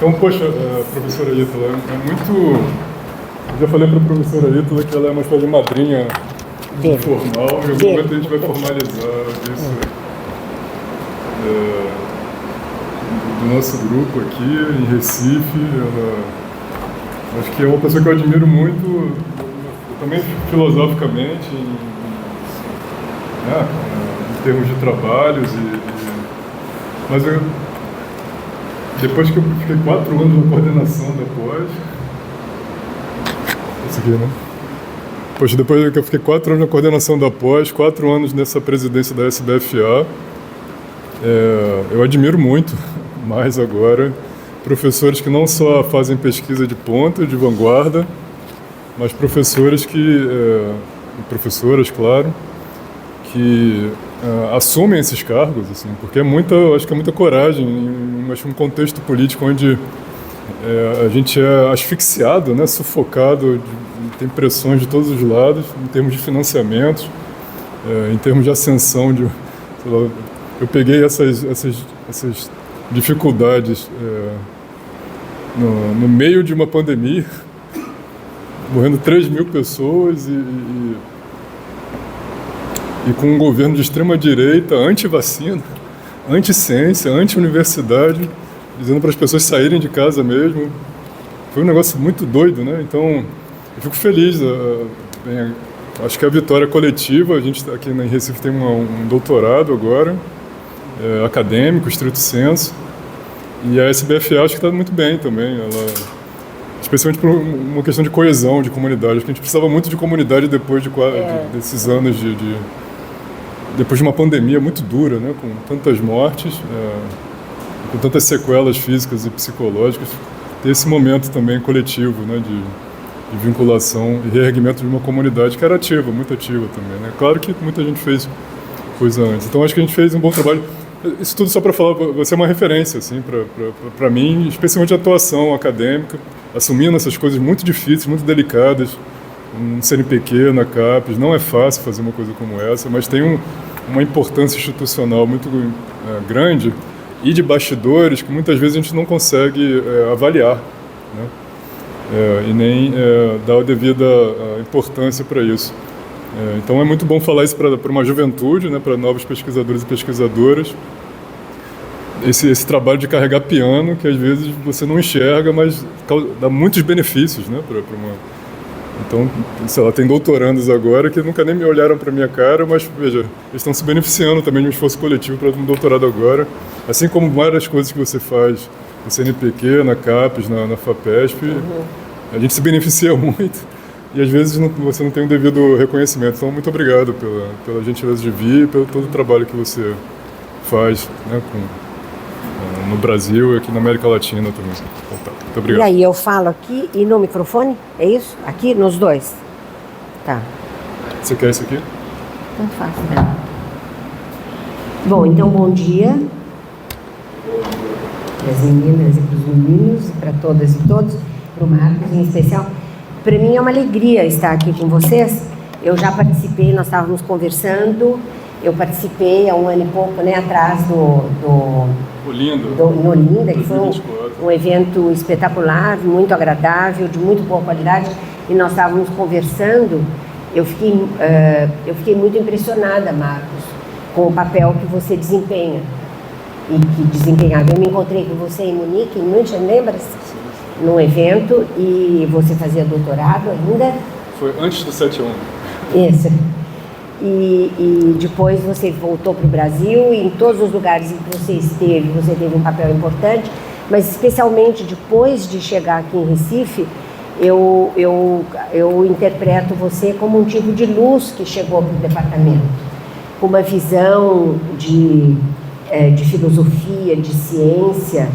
Então, poxa, professora Ítala, é muito... Eu já falei para a professora Ítala que ela é uma espécie de madrinha informal, e em algum momento a gente vai formalizar isso do nosso grupo aqui em Recife. Acho que é uma pessoa que eu admiro muito, também filosoficamente, em termos de trabalhos. Mas depois que eu fiquei 4 anos na coordenação da pós, isso aqui, né? Poxa, depois que eu fiquei 4 anos na coordenação da pós, 4 anos nessa presidência da SBFA, eu admiro muito, mais agora, professores que não só fazem pesquisa de ponta, de vanguarda, mas professores professoras, claro, que assumem esses cargos, assim, porque acho que é muita coragem, em um contexto político onde a gente é asfixiado, né, sufocado, tem pressões de todos os lados, em termos de financiamentos, em termos de ascensão. Eu peguei essas dificuldades no meio de uma pandemia, morrendo 3.000 pessoas e com um governo de extrema-direita, anti-vacina, anti-ciência, anti-universidade, dizendo para as pessoas saírem de casa mesmo. Foi um negócio muito doido, né? Então, eu fico feliz. Acho que a vitória coletiva. A gente aqui em Recife tem um doutorado agora, acadêmico, estrito sensu, e a SBFA acho que está muito bem também. Especialmente por uma questão de coesão de comunidade. Acho que a gente precisava muito de comunidade depois desses anos depois de uma pandemia muito dura, né, com tantas mortes, com tantas sequelas físicas e psicológicas, ter esse momento também coletivo, né, de vinculação e reerguimento de uma comunidade que era ativa, muito ativa também, né? Claro que muita gente fez coisa antes. Então acho que a gente fez um bom trabalho. Isso tudo só para falar, você é uma referência, assim, para mim, especialmente a atuação acadêmica, assumindo essas coisas muito difíceis, muito delicadas. Um CNPq na CAPES, não é fácil fazer uma coisa como essa, mas tem uma importância institucional muito grande e de bastidores que muitas vezes a gente não consegue avaliar, né? E nem dar a devida importância para isso. Então é muito bom falar isso para uma juventude, né, para novos pesquisadores e pesquisadoras. Esse trabalho de carregar piano, que às vezes você não enxerga, mas dá muitos benefícios, né, para uma... Então, sei lá, tem doutorandos agora que nunca nem me olharam para minha cara, mas, veja, eles estão se beneficiando também de um esforço coletivo para um doutorado agora. Assim como várias coisas que você faz no CNPq, na CAPES, na FAPESP, a gente se beneficia muito e às vezes você não tem o devido reconhecimento. Então, muito obrigado pela gentileza de vir e pelo todo o trabalho que você faz, né, no Brasil e aqui na América Latina também. Então, tá. Muito obrigado. E aí, eu falo aqui e no microfone? É isso? Aqui, nos dois? Tá. Você quer isso aqui? Tanto faz, né? Bom, então, bom dia. Para as meninas e para os meninos, e para todas e todos, para o Marcos em especial. Para mim é uma alegria estar aqui com vocês. Eu já participei, nós estávamos conversando, eu participei há 1 ano e pouco, né, atrás no Olinda, que foi um evento espetacular, muito agradável, de muito boa qualidade, e nós estávamos conversando. Eu fiquei muito impressionada, Marcos, com o papel que você desempenha e que desempenhava. Eu me encontrei com você em Munique, em München, lembra-se? Num evento, e você fazia doutorado ainda. Foi antes do 7-1. Isso. E depois você voltou para o Brasil, e em todos os lugares em que você teve um papel importante, mas especialmente depois de chegar aqui em Recife, eu interpreto você como um tipo de luz que chegou para o departamento, com uma visão de filosofia, de ciência,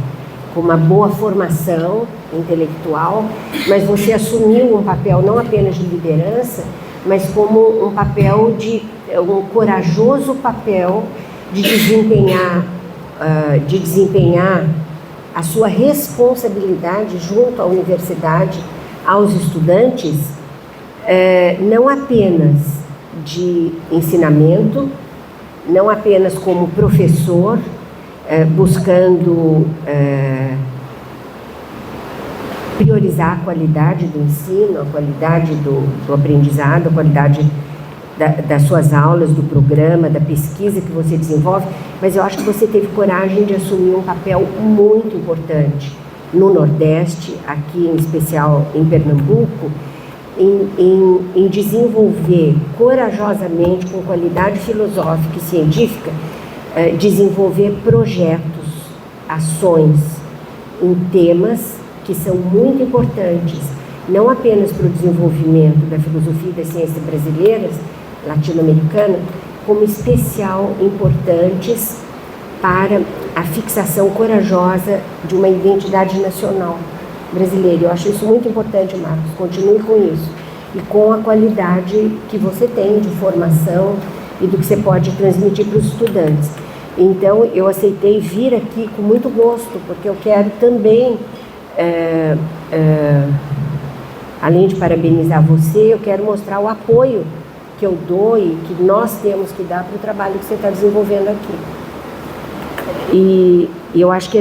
com uma boa formação intelectual, mas você assumiu um papel não apenas de liderança, mas como um corajoso papel de desempenhar a sua responsabilidade junto à universidade, aos estudantes, não apenas de ensinamento, não apenas como professor, buscando priorizar a qualidade do ensino, a qualidade do aprendizado, a qualidade das suas aulas, do programa, da pesquisa que você desenvolve, mas eu acho que você teve coragem de assumir um papel muito importante no Nordeste, aqui em especial em Pernambuco, em desenvolver corajosamente, com qualidade filosófica e científica, desenvolver projetos, ações em temas que são muito importantes, não apenas para o desenvolvimento da filosofia e da ciência brasileiras, latino-americana, como especial importantes para a fixação corajosa de uma identidade nacional brasileira. Eu acho isso muito importante, Marcos. Continue com isso. E com a qualidade que você tem de formação e do que você pode transmitir para os estudantes. Então, eu aceitei vir aqui com muito gosto, porque eu quero também, além de parabenizar você, eu quero mostrar o apoio que eu dou e que nós temos que dar para o trabalho que você está desenvolvendo aqui. E eu acho que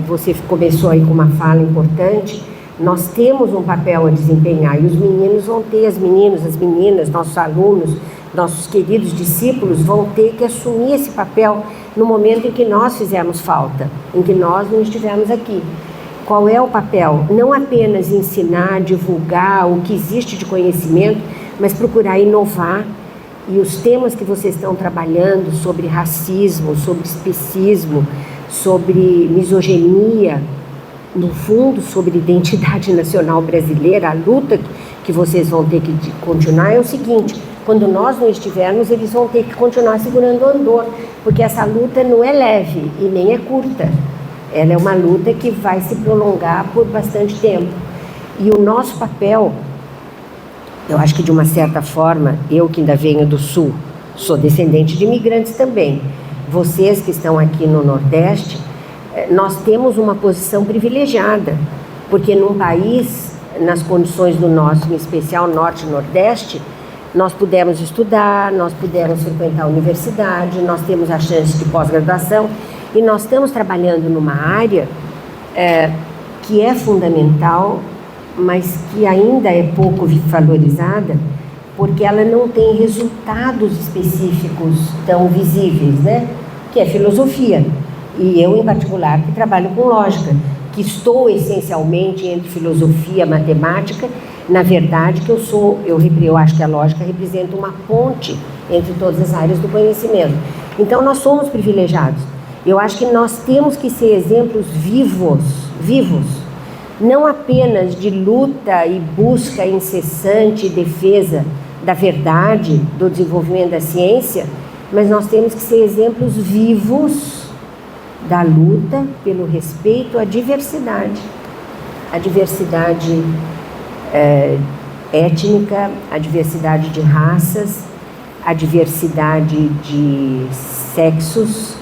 você começou aí com uma fala importante, nós temos um papel a desempenhar e os meninos vão ter, as meninas, nossos alunos, nossos queridos discípulos vão ter que assumir esse papel no momento em que nós fizermos falta, em que nós não estivermos aqui. Qual é o papel? Não apenas ensinar, divulgar o que existe de conhecimento, mas procurar inovar. E os temas que vocês estão trabalhando sobre racismo, sobre especismo, sobre misoginia, no fundo, sobre identidade nacional brasileira, a luta que vocês vão ter que continuar é o seguinte: quando nós não estivermos, eles vão ter que continuar segurando o andor, porque essa luta não é leve e nem é curta. Ela é uma luta que vai se prolongar por bastante tempo. E o nosso papel, eu acho que de uma certa forma, eu que ainda venho do Sul, sou descendente de imigrantes também, vocês que estão aqui no Nordeste, nós temos uma posição privilegiada, porque num país, nas condições do nosso, em especial Norte e Nordeste, nós pudemos estudar, nós pudemos frequentar a universidade, nós temos a chance de pós-graduação, e nós estamos trabalhando numa área que é fundamental, mas que ainda é pouco valorizada, porque ela não tem resultados específicos tão visíveis, né? Que é filosofia. E eu, em particular, que trabalho com lógica, que estou essencialmente entre filosofia e matemática, na verdade, eu acho que a lógica representa uma ponte entre todas as áreas do conhecimento. Então, nós somos privilegiados. Eu acho que nós temos que ser exemplos vivos, não apenas de luta e busca incessante e defesa da verdade, do desenvolvimento da ciência, mas nós temos que ser exemplos vivos da luta pelo respeito à diversidade. A diversidade étnica, a diversidade de raças, a diversidade de sexos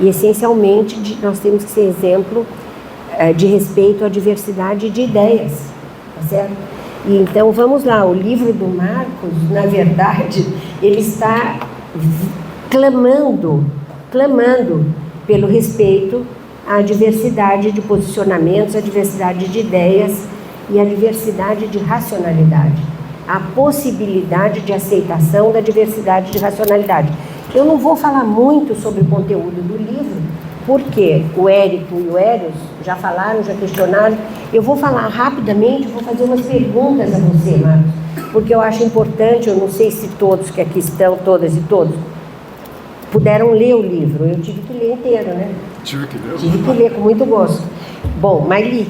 e, essencialmente, nós temos que ser exemplo de respeito à diversidade de ideias, tá certo? E então, vamos lá, o livro do Marcos, na verdade, ele está clamando pelo respeito à diversidade de posicionamentos, à diversidade de ideias e à diversidade de racionalidade, a possibilidade de aceitação da diversidade de racionalidade. Eu não vou falar muito sobre o conteúdo do livro, porque o Érico e o Helios já falaram, já questionaram. Eu vou falar rapidamente, vou fazer umas perguntas a você, Marcos, porque eu acho importante. Eu não sei se todos que aqui estão, todas e todos, puderam ler o livro. Eu tive que ler inteiro, né? Tive que ler com muito gosto. Bom, mas li.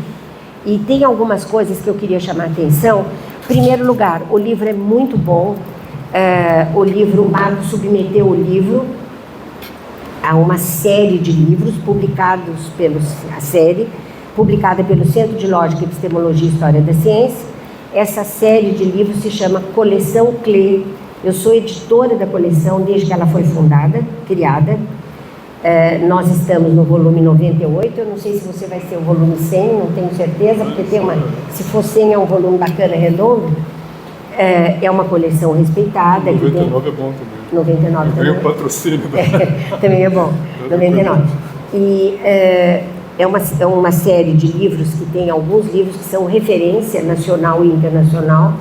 E tem algumas coisas que eu queria chamar a atenção. Em primeiro lugar, o livro é muito bom. O Marcos submeteu o livro a uma série de livros publicada pelo Centro de Lógica, Epistemologia e História da Ciência. Essa série de livros se chama Coleção CLE. Eu sou editora da coleção desde que ela foi criada. Nós estamos no volume 98, eu não sei se você vai ser o volume 100, não tenho certeza, porque se for 100 é um volume bacana, redondo. É uma coleção respeitada. 99 é bom também. 99 também. Ganha patrocínio. Também é bom. 99. E é uma série de livros que tem alguns livros que são referência nacional e internacional.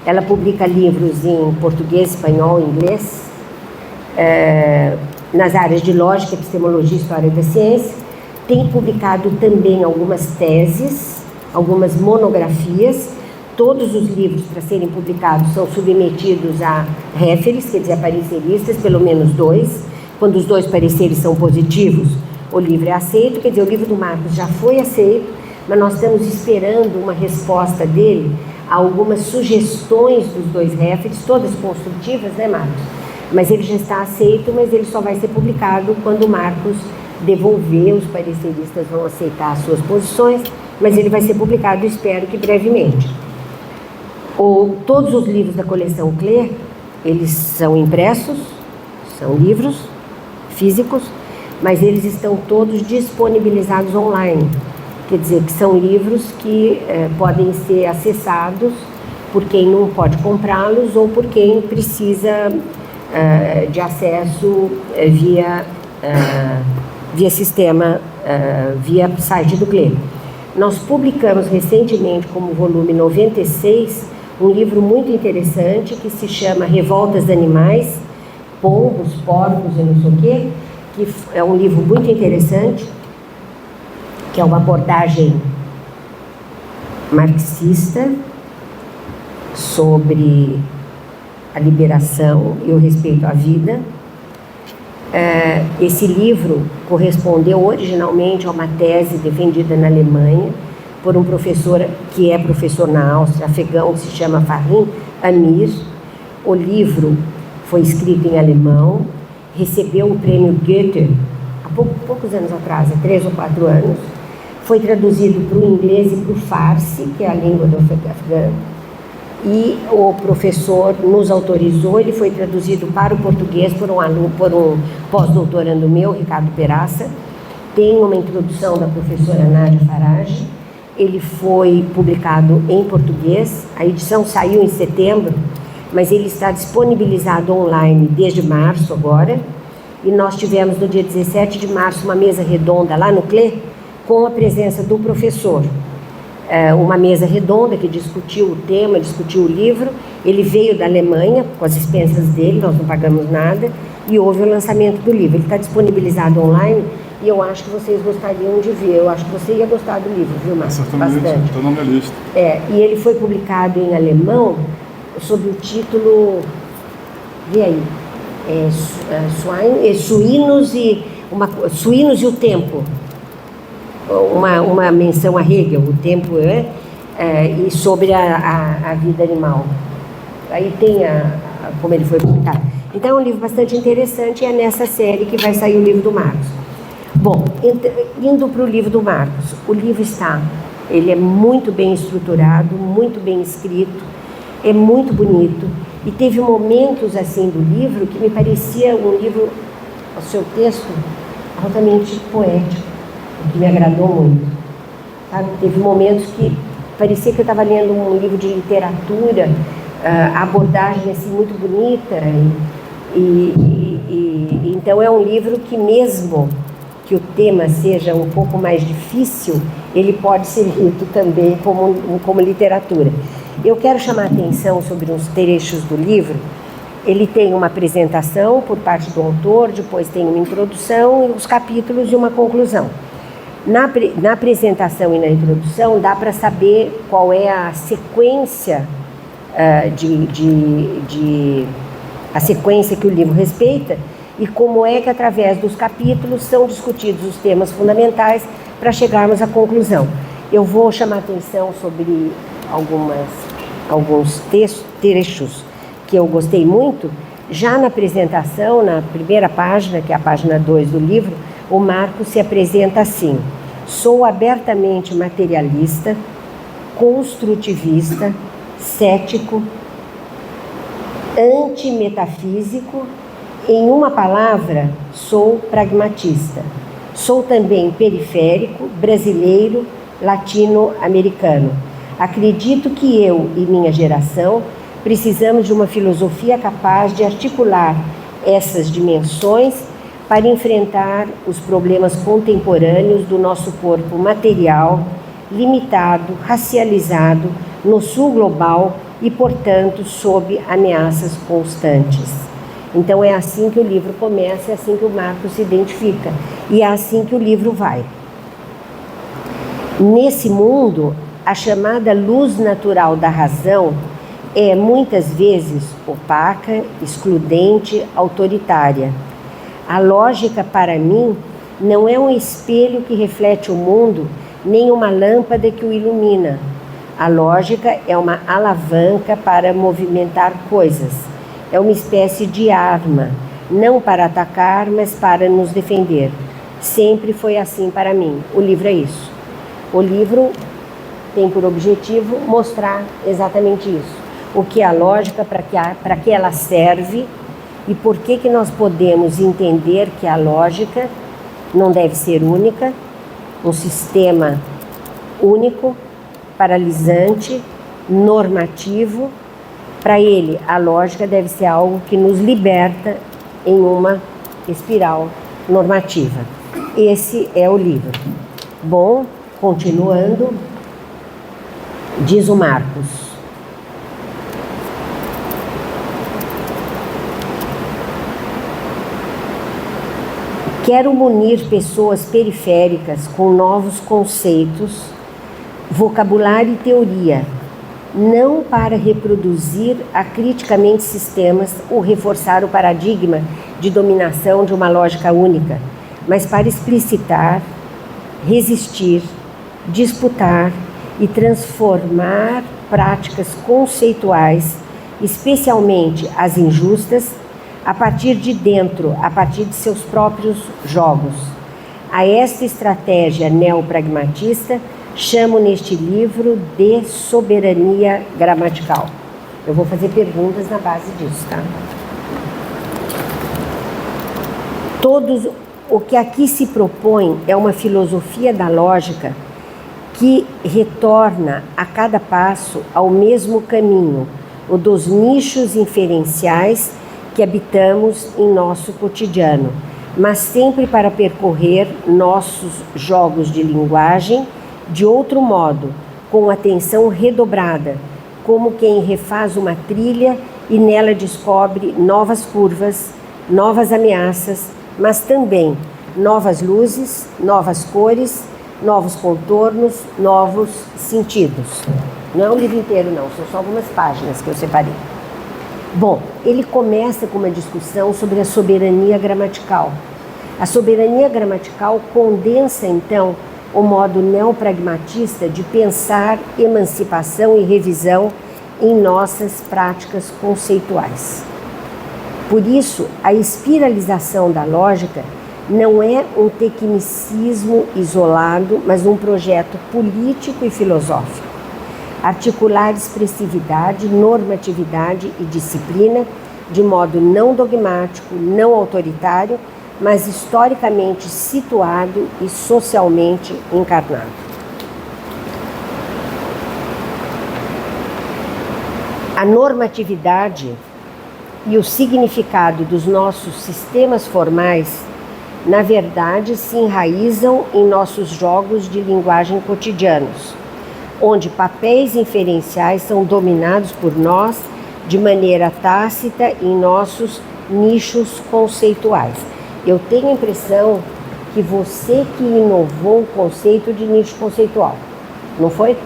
Ela publica livros em português, espanhol e inglês, nas áreas de lógica, epistemologia e história da ciência. Tem publicado também algumas teses, algumas monografias. Todos os livros, para serem publicados, são submetidos a referes, quer dizer, a pareceristas, pelo menos 2. Quando os 2 pareceres são positivos, o livro é aceito. Quer dizer, o livro do Marcos já foi aceito, mas nós estamos esperando uma resposta dele a algumas sugestões dos 2 referes, todas construtivas, né, Marcos? Mas ele já está aceito, mas ele só vai ser publicado quando o Marcos devolver, os pareceristas vão aceitar as suas posições, mas ele vai ser publicado, espero que brevemente. Todos os livros da coleção Cler, eles são impressos, são livros físicos, mas eles estão todos disponibilizados online. Quer dizer, que são livros que podem ser acessados por quem não pode comprá-los ou por quem precisa de acesso via sistema, via site do Cler. Nós publicamos recentemente, como volume 96, um livro muito interessante que se chama Revoltas de Animais, Pombos, Porcos e não sei o quê, que é um livro muito interessante, que é uma abordagem marxista sobre a liberação e o respeito à vida. Esse livro correspondeu originalmente a uma tese defendida na Alemanha por um professor que é professor na Áustria, afegão, que se chama Fahim Amir. O livro foi escrito em alemão, recebeu o prêmio Goethe há poucos anos atrás, há 3 ou 4 anos. Foi traduzido para o inglês e para o farsi, que é a língua do afegão. E o professor nos autorizou, ele foi traduzido para o português por um pós-doutorando meu, Ricardo Peraça. Tem uma introdução da professora Nádia Farage. Ele foi publicado em português, a edição saiu em setembro, mas ele está disponibilizado online desde março agora. E nós tivemos no dia 17 de março uma mesa redonda lá no CLE, com a presença do professor. Uma mesa redonda que discutiu o tema, discutiu o livro. Ele veio da Alemanha com as expensas dele, nós não pagamos nada, e houve o lançamento do livro. Ele está disponibilizado online e eu acho que vocês gostariam de ver. Eu acho que você ia gostar do livro, viu, Márcio? Certamente, está na minha lista. E ele foi publicado em alemão sob o título, vê aí, Suínos e o Tempo. Uma menção a Hegel, o tempo e sobre a vida animal. Aí tem como ele foi publicado. Então é um livro bastante interessante e é nessa série que vai sair o livro do Marcos. Bom, indo para o livro do Marcos, o livro ele é muito bem estruturado, muito bem escrito, é muito bonito e teve momentos assim do livro que me parecia um livro, o seu texto, altamente poético, que me agradou muito, sabe? Teve momentos que parecia que eu estava lendo um livro de literatura, a abordagem assim muito bonita e então é um livro que, mesmo que o tema seja um pouco mais difícil, ele pode ser lido também como literatura. Eu quero chamar a atenção sobre uns trechos do livro. Ele tem uma apresentação por parte do autor, depois tem uma introdução, os capítulos e uma conclusão. Na apresentação e na introdução dá para saber qual é a sequência a sequência que o livro respeita e como é que através dos capítulos são discutidos os temas fundamentais para chegarmos à conclusão. Eu vou chamar a atenção sobre alguns trechos que eu gostei muito. Já na apresentação, na primeira página, que é a página 2 do livro, o Marcos se apresenta assim: sou abertamente materialista, construtivista, cético, antimetafísico, em uma palavra, sou pragmatista. Sou também periférico, brasileiro, latino-americano. Acredito que eu e minha geração precisamos de uma filosofia capaz de articular essas dimensões para enfrentar os problemas contemporâneos do nosso corpo material, limitado, racializado, no sul global e, portanto, sob ameaças constantes. Então é assim que o livro começa, é assim que o Marcos se identifica e é assim que o livro vai. Nesse mundo, a chamada luz natural da razão é muitas vezes opaca, excludente, autoritária. A lógica, para mim, não é um espelho que reflete o mundo, nem uma lâmpada que o ilumina. A lógica é uma alavanca para movimentar coisas. É uma espécie de arma, não para atacar, mas para nos defender. Sempre foi assim para mim. O livro é isso. O livro tem por objetivo mostrar exatamente isso. O que é a lógica, para que ela serve e por que nós podemos entender que a lógica não deve ser única, um sistema único, paralisante, normativo. Para ele, a lógica deve ser algo que nos liberta em uma espiral normativa. Esse é o livro. Bom, continuando, diz o Marcos. Quero munir pessoas periféricas com novos conceitos, vocabulário e teoria, não para reproduzir acriticamente sistemas ou reforçar o paradigma de dominação de uma lógica única, mas para explicitar, resistir, disputar e transformar práticas conceituais, especialmente as injustas, a partir de dentro, a partir de seus próprios jogos. A esta estratégia neopragmatista chamo neste livro de soberania gramatical. Eu vou fazer perguntas na base disso, tá? O que aqui se propõe é uma filosofia da lógica que retorna a cada passo ao mesmo caminho, o dos nichos inferenciais que habitamos em nosso cotidiano, mas sempre para percorrer nossos jogos de linguagem de outro modo, com atenção redobrada, como quem refaz uma trilha e nela descobre novas curvas, novas ameaças, mas também novas luzes, novas cores, novos contornos, novos sentidos. Não é o livro inteiro não, são só algumas páginas que eu separei. Bom, ele começa com uma discussão sobre a soberania gramatical. A soberania gramatical condensa, então, o modo neopragmatista de pensar emancipação e revisão em nossas práticas conceituais. Por isso, a espiralização da lógica não é um tecnicismo isolado, mas um projeto político e filosófico. Articular expressividade, normatividade e disciplina de modo não dogmático, não autoritário, mas historicamente situado e socialmente encarnado. A normatividade e o significado dos nossos sistemas formais, na verdade, se enraizam em nossos jogos de linguagem cotidianos, onde papéis inferenciais são dominados por nós de maneira tácita em nossos nichos conceituais. Eu tenho a impressão que você que inovou o conceito de nicho conceitual, não foi?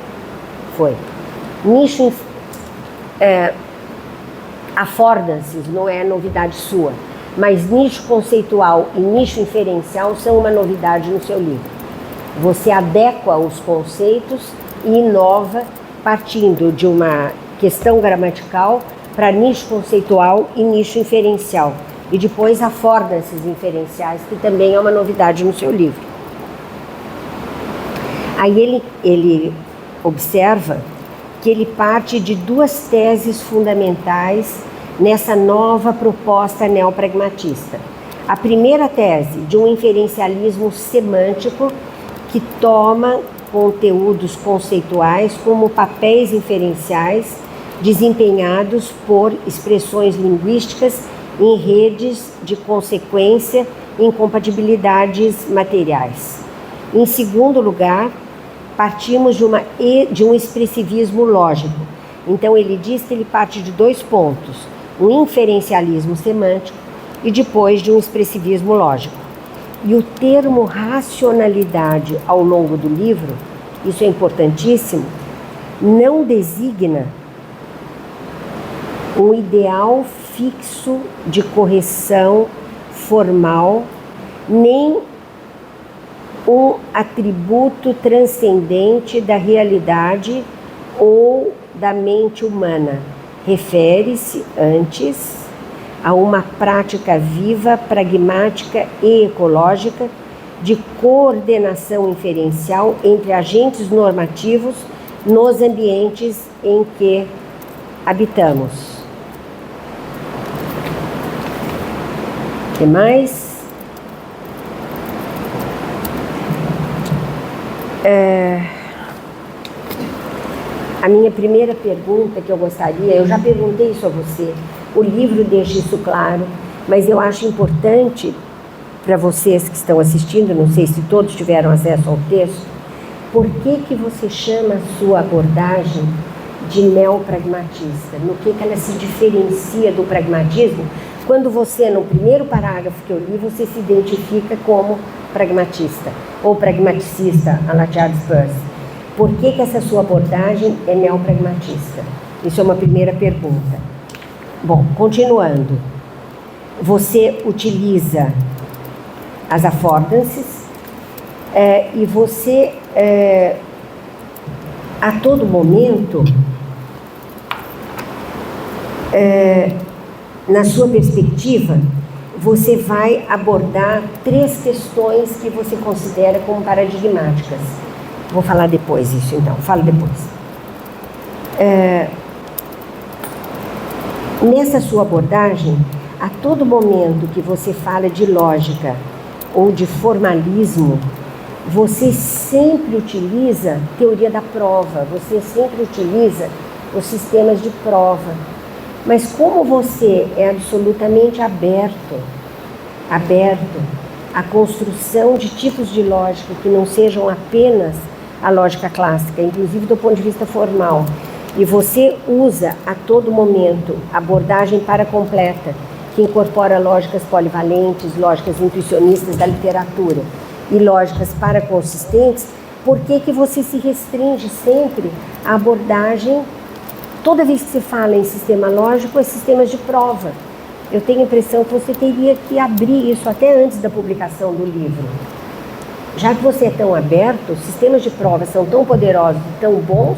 Foi. Nicho, affordances não é novidade sua, mas nicho conceitual e nicho inferencial são uma novidade no seu livro. Você adequa os conceitos e inova partindo de uma questão gramatical para nicho conceitual e nicho inferencial. E depois affordances inferenciais, que também é uma novidade no seu livro. Aí ele observa que ele parte de duas teses fundamentais nessa nova proposta neopragmatista. A primeira tese, de um inferencialismo semântico que toma conteúdos conceituais como papéis inferenciais desempenhados por expressões linguísticas em redes de consequência incompatibilidades materiais. Em segundo lugar, partimos de um expressivismo lógico. Então ele diz que ele parte de 2 pontos, um inferencialismo semântico e depois de um expressivismo lógico. E o termo racionalidade ao longo do livro, isso é importantíssimo, não designa um ideal fixo de correção formal, nem um atributo transcendente da realidade ou da mente humana. Refere-se, antes, a uma prática viva, pragmática e ecológica de coordenação inferencial entre agentes normativos nos ambientes em que habitamos. O que mais? A minha primeira pergunta que eu gostaria, eu já perguntei isso a você, o livro deixa isso claro, mas eu acho importante para vocês que estão assistindo, não sei se todos tiveram acesso ao texto, por que você chama a sua abordagem de neopragmatista? No que ela se diferencia do pragmatismo? Quando você, no primeiro parágrafo que eu li, você se identifica como pragmatista, ou pragmaticista, a la Charles Peirce. Por que essa sua abordagem é neopragmatista? Isso é uma primeira pergunta. Bom, continuando. Você utiliza as affordances e você, a todo momento, na sua perspectiva, você vai abordar 3 questões que você considera como paradigmáticas. Vou falar depois isso, então. Falo depois. Nessa sua abordagem, a todo momento que você fala de lógica ou de formalismo, você sempre utiliza teoria da prova, você sempre utiliza os sistemas de prova. Mas como você é absolutamente aberto à construção de tipos de lógica que não sejam apenas a lógica clássica, inclusive do ponto de vista formal, e você usa a todo momento abordagem paracompleta, que incorpora lógicas polivalentes, lógicas intuicionistas da literatura e lógicas paraconsistentes, por que você se restringe sempre à abordagem? Toda vez que se fala em sistema lógico, é sistemas de prova. Eu tenho a impressão que você teria que abrir isso até antes da publicação do livro. Já que você é tão aberto, sistemas de prova são tão poderosos e tão bons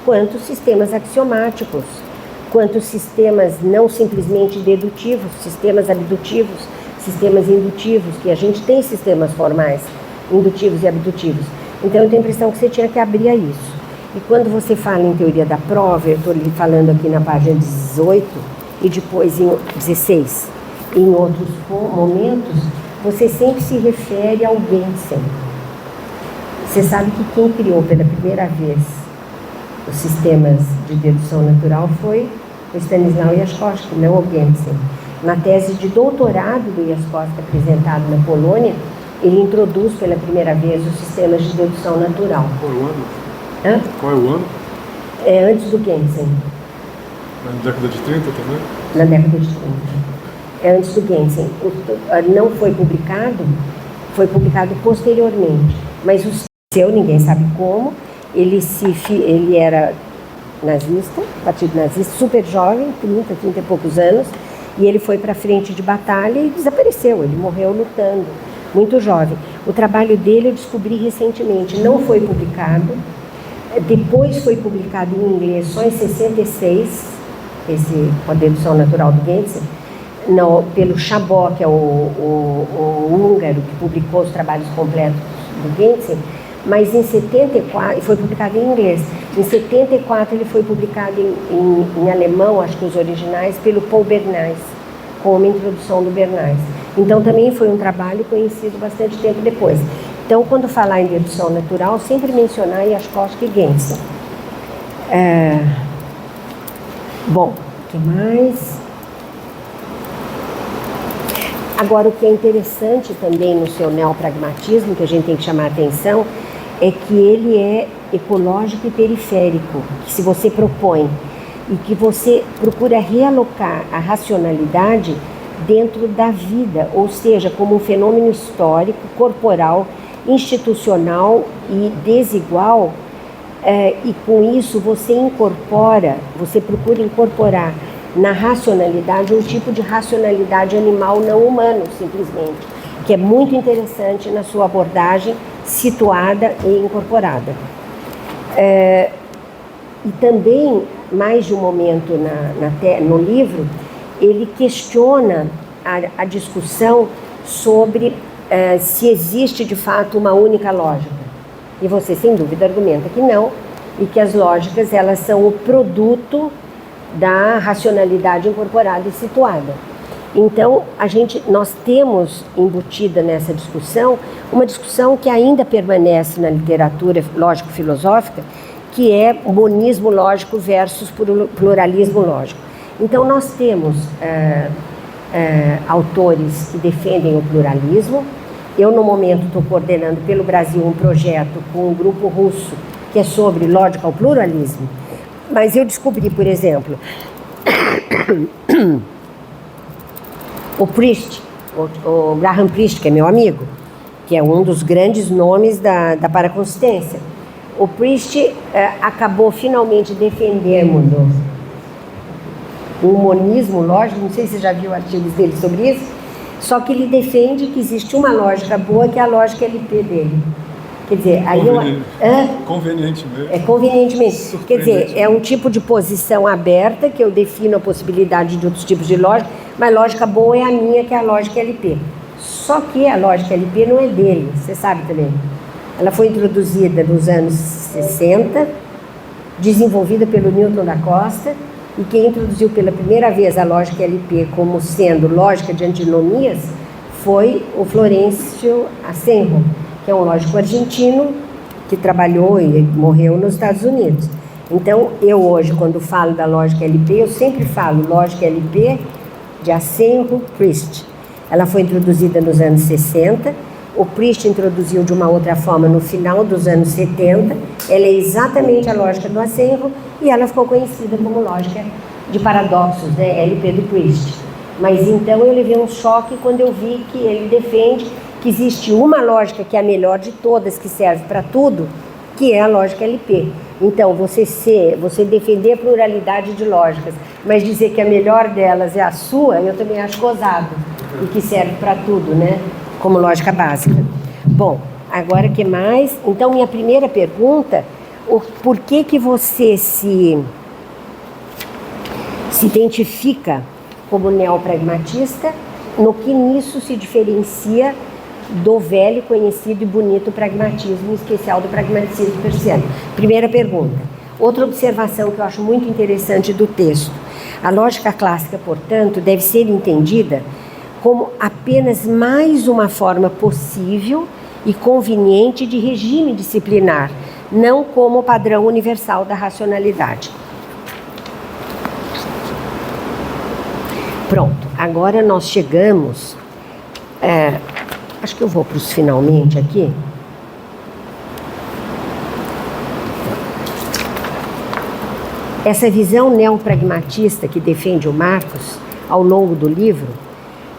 quanto sistemas axiomáticos, quanto sistemas não simplesmente dedutivos, sistemas abdutivos, sistemas indutivos, que a gente tem sistemas formais, indutivos e abdutivos. Então eu tenho a impressão que você tinha que abrir a isso. E quando você fala em teoria da prova, eu estou lhe falando aqui na página 18 e depois em 16, em outros momentos, você sempre se refere ao Gensen. Você sabe que quem criou pela primeira vez os sistemas de dedução natural foi o Stanislau Jaskowski, não o Gensen. Na tese de doutorado do Jaskowski, apresentado na Polônia, ele introduz pela primeira vez os sistemas de dedução natural. Qual é o ano? Hã? Qual é o ano? É antes do Gensen. Na década de 30 também? Na década de 30. É antes do Gensen. Não foi publicado posteriormente. Mas o seu, ninguém sabe como, ele era nazista, partido nazista, super jovem, 30 e poucos anos, e ele foi para a frente de batalha e desapareceu, ele morreu lutando, muito jovem. O trabalho dele eu descobri recentemente, não foi publicado, depois foi publicado em inglês só em 66, a dedução natural do Gensen, pelo Chabot, que é o húngaro que publicou os trabalhos completos do Gensen, mas em 74, foi publicado em inglês, em 74 ele foi publicado em alemão, acho que os originais, pelo Paul Bernays, com uma introdução do Bernays. Então também foi um trabalho conhecido bastante tempo depois. Então quando falar em dedução natural, sempre mencionar Jaskowski e Gensen. Bom, o que mais? Agora, o que é interessante também no seu neopragmatismo, que a gente tem que chamar a atenção, é que ele é ecológico e periférico, que se você propõe e que você procura realocar a racionalidade dentro da vida, ou seja, como um fenômeno histórico, corporal, institucional e desigual, e com isso você procura incorporar na racionalidade um tipo de racionalidade animal não humano, simplesmente, que é muito interessante na sua abordagem situada e incorporada. E também, mais de um momento no livro, ele questiona a discussão sobre se existe de fato uma única lógica. E você, sem dúvida, argumenta que não, e que as lógicas elas são o produto da racionalidade incorporada e situada. Então, nós temos embutida nessa discussão uma discussão que ainda permanece na literatura lógico-filosófica, que é monismo lógico versus pluralismo lógico. Então, nós temos autores que defendem o pluralismo. Eu, no momento, estou coordenando pelo Brasil um projeto com um grupo russo que é sobre logical pluralismo. Mas eu descobri, por exemplo, o Graham Priest, que é meu amigo, que é um dos grandes nomes da paraconsistência. O Priest acabou finalmente defendendo o monismo lógico, não sei se você já viu artigos dele sobre isso, só que ele defende que existe uma lógica boa, que é a lógica LP dele. Quer dizer, convenientemente. Convenientemente. Quer dizer, é um tipo de posição aberta, que eu defino a possibilidade de outros tipos de lógica, mas lógica boa é a minha, que é a lógica LP. Só que a lógica LP não é dele, você sabe também. Ela foi introduzida nos anos 60, desenvolvida pelo Newton da Costa, e quem introduziu pela primeira vez a lógica LP como sendo lógica de antinomias foi o Florencio Asenjo, que é um lógico argentino que trabalhou e morreu nos Estados Unidos. Então, eu hoje, quando falo da lógica LP, eu sempre falo lógica LP de Asenjo Priest. Ela foi introduzida nos anos 60, o Priest introduziu de uma outra forma no final dos anos 70, ela é exatamente a lógica do Asenjo e ela ficou conhecida como lógica de paradoxos, né? LP do Priest. Mas então eu levei um choque quando eu vi que ele defende que existe uma lógica que é a melhor de todas, que serve para tudo, que é a lógica LP. Então, você defender a pluralidade de lógicas, mas dizer que a melhor delas é a sua, eu também acho gozado, e que serve para tudo, né? Como lógica básica. Bom, agora que mais? Então, minha primeira pergunta, por que você se identifica como neopragmatista, no que nisso se diferencia do velho, conhecido e bonito pragmatismo, em especial do pragmatismo persiano? Primeira pergunta. Outra observação que eu acho muito interessante do texto. A lógica clássica, portanto, deve ser entendida como apenas mais uma forma possível e conveniente de regime disciplinar, não como padrão universal da racionalidade. Pronto, agora nós chegamos... acho que eu vou para os finalmente aqui. Essa visão neopragmatista que defende o Marcos, ao longo do livro,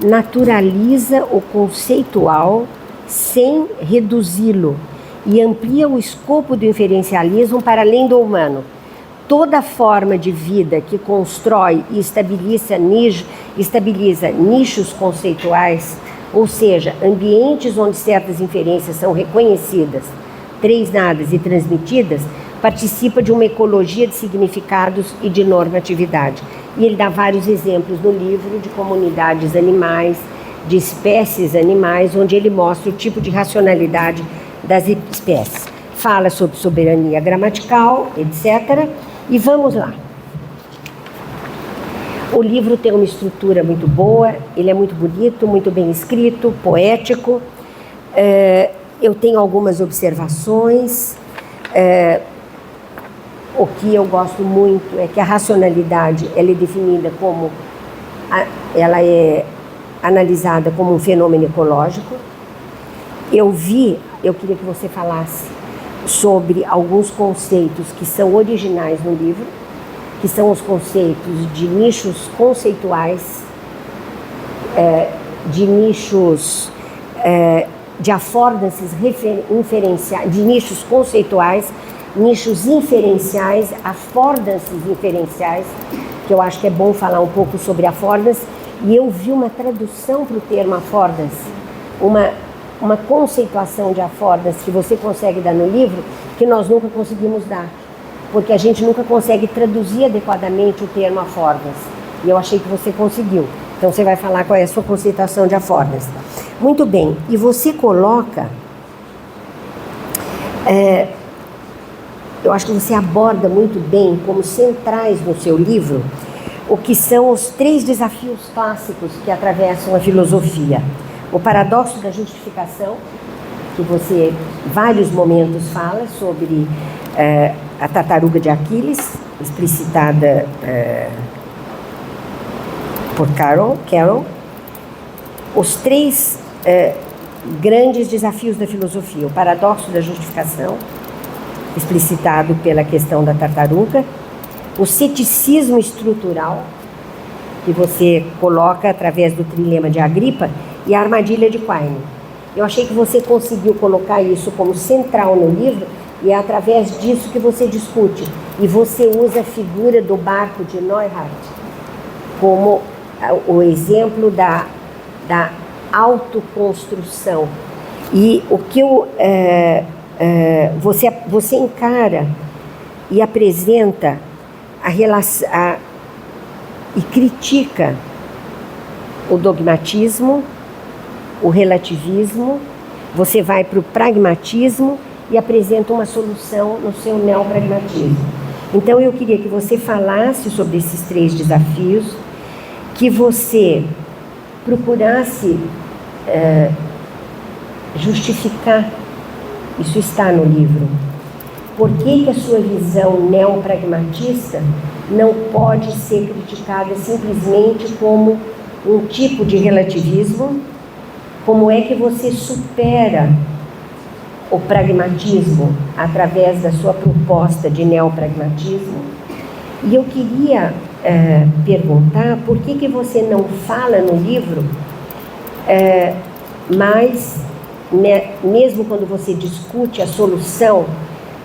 naturaliza o conceitual sem reduzi-lo e amplia o escopo do inferencialismo para além do humano. Toda forma de vida que constrói e estabiliza nichos conceituais, ou seja, ambientes onde certas inferências são reconhecidas, treinadas e transmitidas, participa de uma ecologia de significados e de normatividade. E ele dá vários exemplos no livro de comunidades animais, de espécies animais, onde ele mostra o tipo de racionalidade das espécies. Fala sobre soberania gramatical, etc. E vamos lá. O livro tem uma estrutura muito boa, ele é muito bonito, muito bem escrito, poético. Eu tenho algumas observações. O que eu gosto muito é que a racionalidade ela é definida como ela é analisada como um fenômeno ecológico. Eu queria que você falasse sobre alguns conceitos que são originais no livro, que são os conceitos de nichos conceituais, de nichos de affordances inferenciais, de nichos conceituais, nichos inferenciais, affordances inferenciais, que eu acho que é bom falar um pouco sobre affordance, e eu vi uma tradução para o termo affordance, uma conceituação de affordance que você consegue dar no livro, que nós nunca conseguimos dar, porque a gente nunca consegue traduzir adequadamente o termo affordance, e eu achei que você conseguiu. Então você vai falar qual é a sua conceituação de affordance. Muito bem, e você coloca, eu acho que você aborda muito bem, como centrais no seu livro, o que são os 3 desafios clássicos que atravessam a filosofia. O paradoxo da justificação, que você, em vários momentos, fala sobre a tartaruga de Aquiles, explicitada por Carol. Os 3 grandes desafios da filosofia: o paradoxo da justificação, explicitado pela questão da tartaruga, o ceticismo estrutural, que você coloca através do trilema de Agripa, e a armadilha de Quine. Eu achei que você conseguiu colocar isso como central no livro, e é através disso que você discute. E você usa a figura do barco de Neuhardt como o exemplo da autoconstrução. E o que você encara e apresenta a relação e critica o dogmatismo, o relativismo, você vai para o pragmatismo e apresenta uma solução no seu neopragmatismo. Então eu queria que você falasse sobre esses 3 desafios, que você procurasse justificar, isso está no livro, por que a sua visão neopragmatista não pode ser criticada simplesmente como um tipo de relativismo. Como é que você supera o pragmatismo através da sua proposta de neopragmatismo? E eu queria perguntar por que você não fala no livro, mas mesmo quando você discute a solução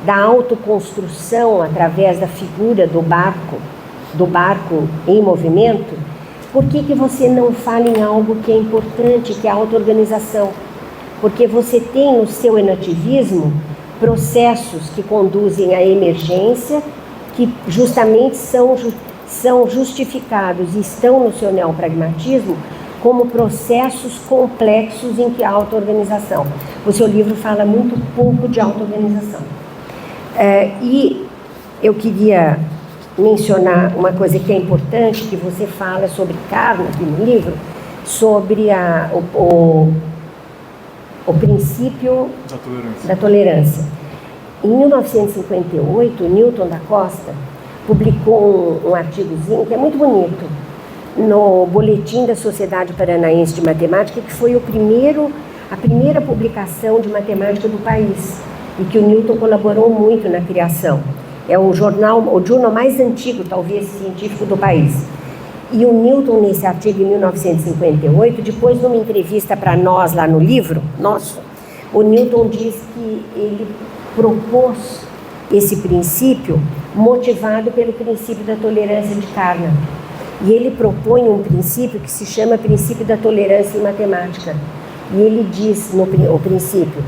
da autoconstrução através da figura do barco em movimento, por que você não fala em algo que é importante, que é a auto-organização? Porque você tem no seu enativismo processos que conduzem à emergência, que justamente são justificados e estão no seu neopragmatismo como processos complexos em que há auto-organização. O seu livro fala muito pouco de auto-organização. E eu queria mencionar uma coisa que é importante, que você fala sobre Carnap no livro, sobre o princípio da tolerância. Em 1958, Newton da Costa publicou um artigozinho que é muito bonito no Boletim da Sociedade Paranaense de Matemática, que foi a primeira publicação de matemática do país, e que o Newton colaborou muito na criação. É o jornal mais antigo, talvez, científico do país. E o Newton, nesse artigo em 1958, depois numa entrevista para nós lá no livro nosso, o Newton diz que ele propôs esse princípio motivado pelo princípio da tolerância de Carnap. E ele propõe um princípio que se chama princípio da tolerância em matemática. E ele diz o princípio: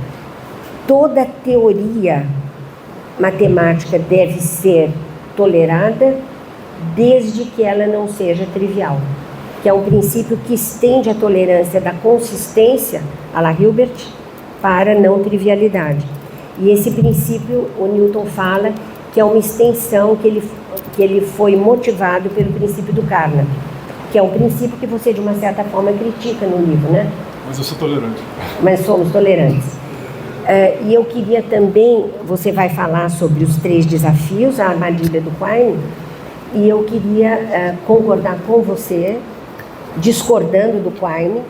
toda teoria matemática deve ser tolerada desde que ela não seja trivial, que é um princípio que estende a tolerância da consistência, à la Hilbert, para a não trivialidade. E esse princípio, o Newton fala que é uma extensão que ele foi motivado pelo princípio do Carnap, que é um princípio que você, de uma certa forma, critica no livro, né? Mas eu sou tolerante. Mas somos tolerantes. E eu queria também, você vai falar sobre os 3 desafios, a armadilha do Quine, e eu queria concordar com você discordando do Quine,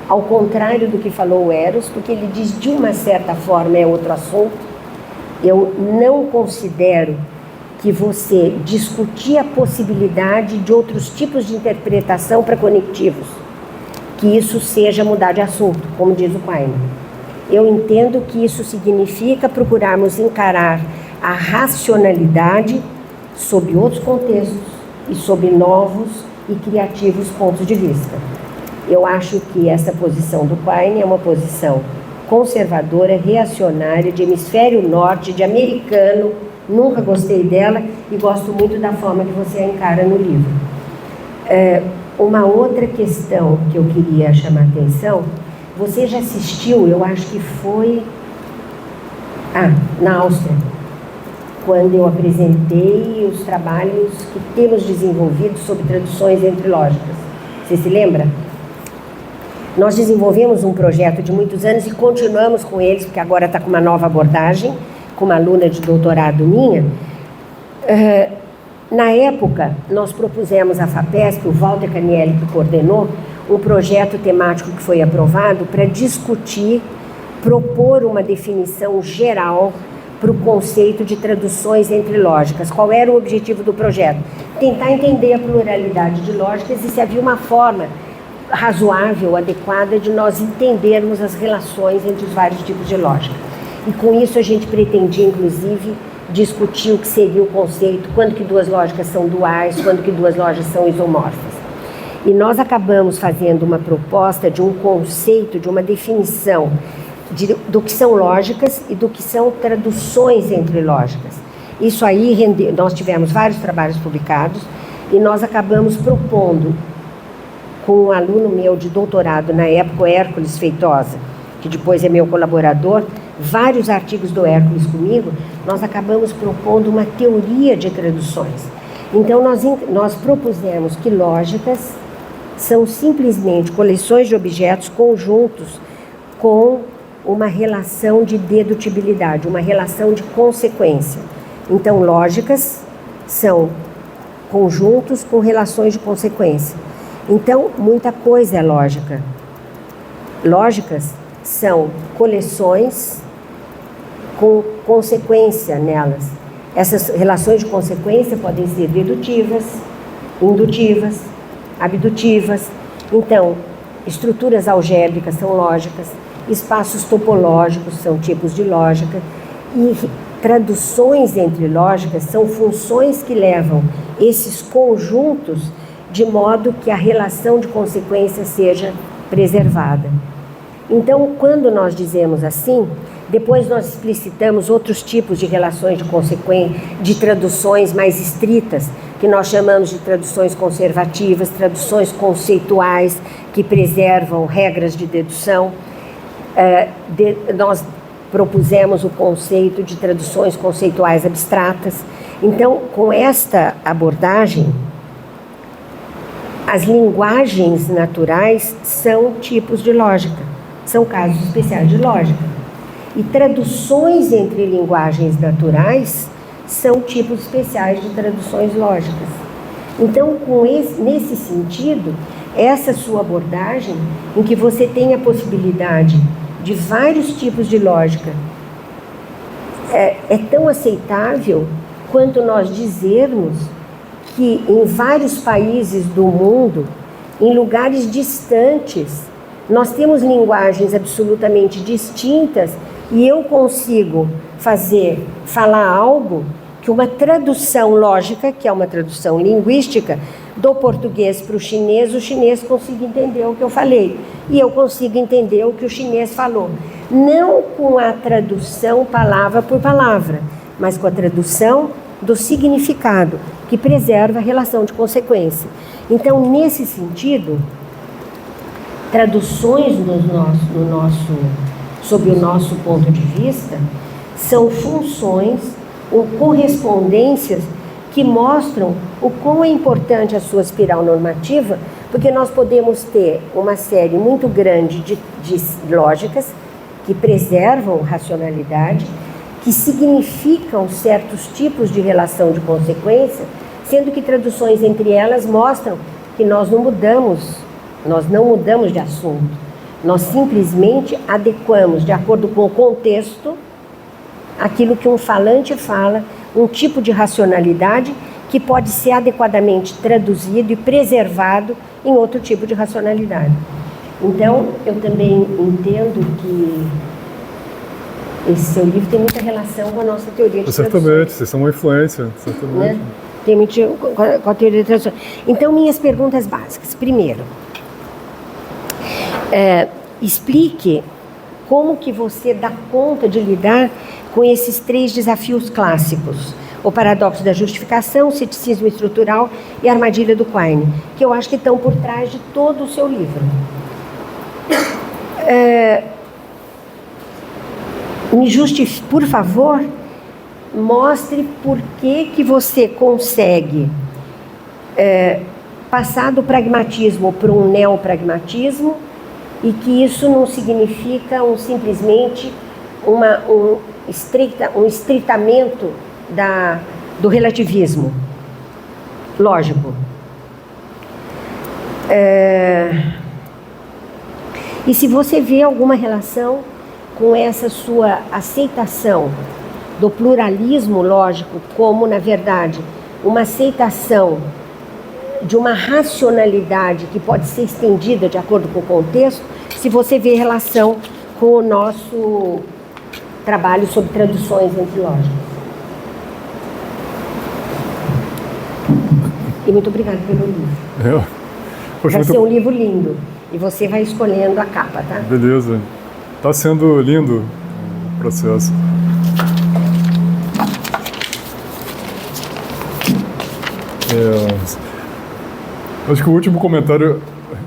ao contrário do que falou o Eros, porque ele diz de uma certa forma é outro assunto. Eu não considero que você discutir a possibilidade de outros tipos de interpretação para conectivos, que isso seja mudar de assunto, como diz o Quine. Eu entendo que isso significa procurarmos encarar a racionalidade sob outros contextos e sob novos e criativos pontos de vista. Eu acho que essa posição do Quine é uma posição conservadora, reacionária, de hemisfério norte, de americano. Nunca gostei dela e gosto muito da forma que você a encara no livro. Uma outra questão que eu queria chamar a atenção, você já assistiu, eu acho que foi na Áustria, quando eu apresentei os trabalhos que temos desenvolvido sobre traduções entre lógicas. Você se lembra? Nós desenvolvemos um projeto de muitos anos e continuamos com eles, porque agora está com uma nova abordagem, com uma aluna de doutorado minha. Na época, nós propusemos à FAPESP, o Walter Canielli que coordenou, um projeto temático que foi aprovado para discutir, propor uma definição geral para o conceito de traduções entre lógicas. Qual era o objetivo do projeto? Tentar entender a pluralidade de lógicas e se havia uma forma razoável, adequada de nós entendermos as relações entre os vários tipos de lógica. E com isso a gente pretendia, inclusive, discutir o que seria o conceito, quando que duas lógicas são duais, quando que duas lógicas são isomorfas. E nós acabamos fazendo uma proposta de um conceito, de uma definição do que são lógicas e do que são traduções entre lógicas. Isso aí rendeu, nós tivemos vários trabalhos publicados e nós acabamos propondo com um aluno meu de doutorado na época, o Hércules Feitosa, que depois é meu colaborador, vários artigos do Hércules comigo, nós acabamos propondo uma teoria de traduções. Então nós propusemos que lógicas são simplesmente coleções de objetos conjuntos com uma relação de dedutibilidade, uma relação de consequência. Então lógicas são conjuntos com relações de consequência. Então, muita coisa é lógica. Lógicas são coleções com consequência nelas. Essas relações de consequência podem ser dedutivas, indutivas, abdutivas. Então, estruturas algébricas são lógicas, espaços topológicos são tipos de lógica e traduções entre lógicas são funções que levam esses conjuntos de modo que a relação de consequência seja preservada. Então, quando nós dizemos assim, depois nós explicitamos outros tipos de relações de consequência, de traduções mais estritas, que nós chamamos de traduções conservativas, traduções conceituais, que preservam regras de dedução. Nós propusemos o conceito de traduções conceituais abstratas. Então, com esta abordagem, as linguagens naturais são tipos de lógica, são casos especiais de lógica. E traduções entre linguagens naturais são tipos especiais de traduções lógicas. Então, nesse sentido, essa sua abordagem, em que você tem a possibilidade de vários tipos de lógica, é tão aceitável quanto nós dizermos que em vários países do mundo, em lugares distantes, nós temos linguagens absolutamente distintas e eu consigo falar algo que uma tradução lógica, que é uma tradução linguística, do português para o chinês consiga entender o que eu falei e eu consigo entender o que o chinês falou. Não com a tradução palavra por palavra, mas com a tradução do significado, que preserva a relação de consequência. Então, nesse sentido, traduções sob o nosso ponto de vista, são funções ou correspondências que mostram o quão é importante a sua espiral normativa, porque nós podemos ter uma série muito grande de lógicas que preservam racionalidade, que significam certos tipos de relação de consequência, sendo que traduções entre elas mostram que nós não mudamos Nós não mudamos de assunto. Nós simplesmente adequamos, de acordo com o contexto, aquilo que um falante fala, um tipo de racionalidade que pode ser adequadamente traduzido e preservado em outro tipo de racionalidade. Então, eu também entendo que esse seu livro tem muita relação com a nossa teoria de Certamente, traduções, vocês são uma influência, certamente. né? Tem muito com a teoria de traduções. Então, minhas perguntas básicas. Primeiro, explique como que você dá conta de lidar com esses 3 desafios clássicos: o paradoxo da justificação, o ceticismo estrutural e a armadilha do Quine, que eu acho que estão por trás de todo o seu livro. Me justifique, por favor, mostre por que você consegue passar do pragmatismo para um neopragmatismo e que isso não significa simplesmente um estreitamento do relativismo lógico. E se você vê alguma relação com essa sua aceitação do pluralismo lógico como, na verdade, uma aceitação de uma racionalidade que pode ser estendida de acordo com o contexto, se você vê relação com o nosso trabalho sobre traduções entre lógicas. E muito obrigada pelo livro. Vai ser um livro lindo. E você vai escolhendo a capa, tá? Beleza. Está sendo lindo o processo. Acho que o último comentário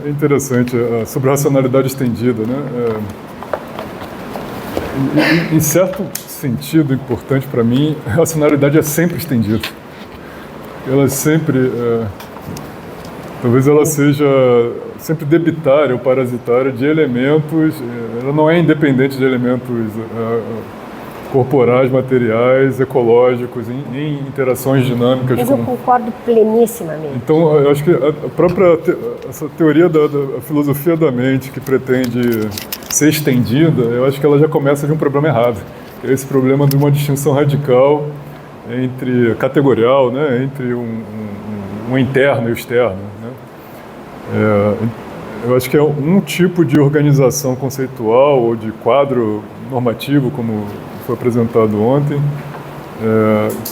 é interessante, sobre a racionalidade estendida, né? Em certo sentido importante para mim, a racionalidade é sempre estendida. Ela é sempre, talvez ela seja sempre debitária ou parasitária de elementos, ela não é independente de elementos corporais, materiais, ecológicos, em interações dinâmicas. Mas eu concordo plenissimamente. Então, eu acho que a própria essa teoria da filosofia da mente que pretende ser estendida, eu acho que ela já começa de um problema errado. É esse problema de uma distinção radical entre categorial, né, entre um interno e o externo, né? Eu acho que é um tipo de organização conceitual ou de quadro normativo, como foi apresentado ontem,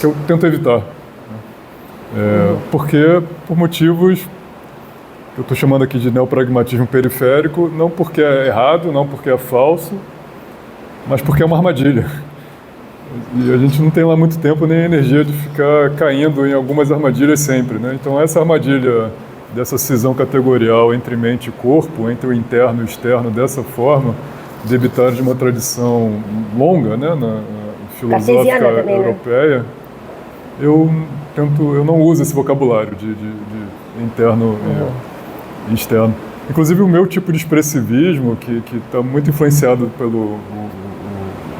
que eu tento evitar. Porque, por motivos que eu estou chamando aqui de neopragmatismo periférico, não porque é errado, não porque é falso, mas porque é uma armadilha. E a gente não tem lá muito tempo nem energia de ficar caindo em algumas armadilhas sempre, né? Então essa armadilha dessa cisão categorial entre mente e corpo, entre o interno e o externo, dessa forma, debitada de uma tradição longa, né, na filosófica também, europeia, né? Eu não uso esse vocabulário de interno e externo. Inclusive o meu tipo de expressivismo, que está muito influenciado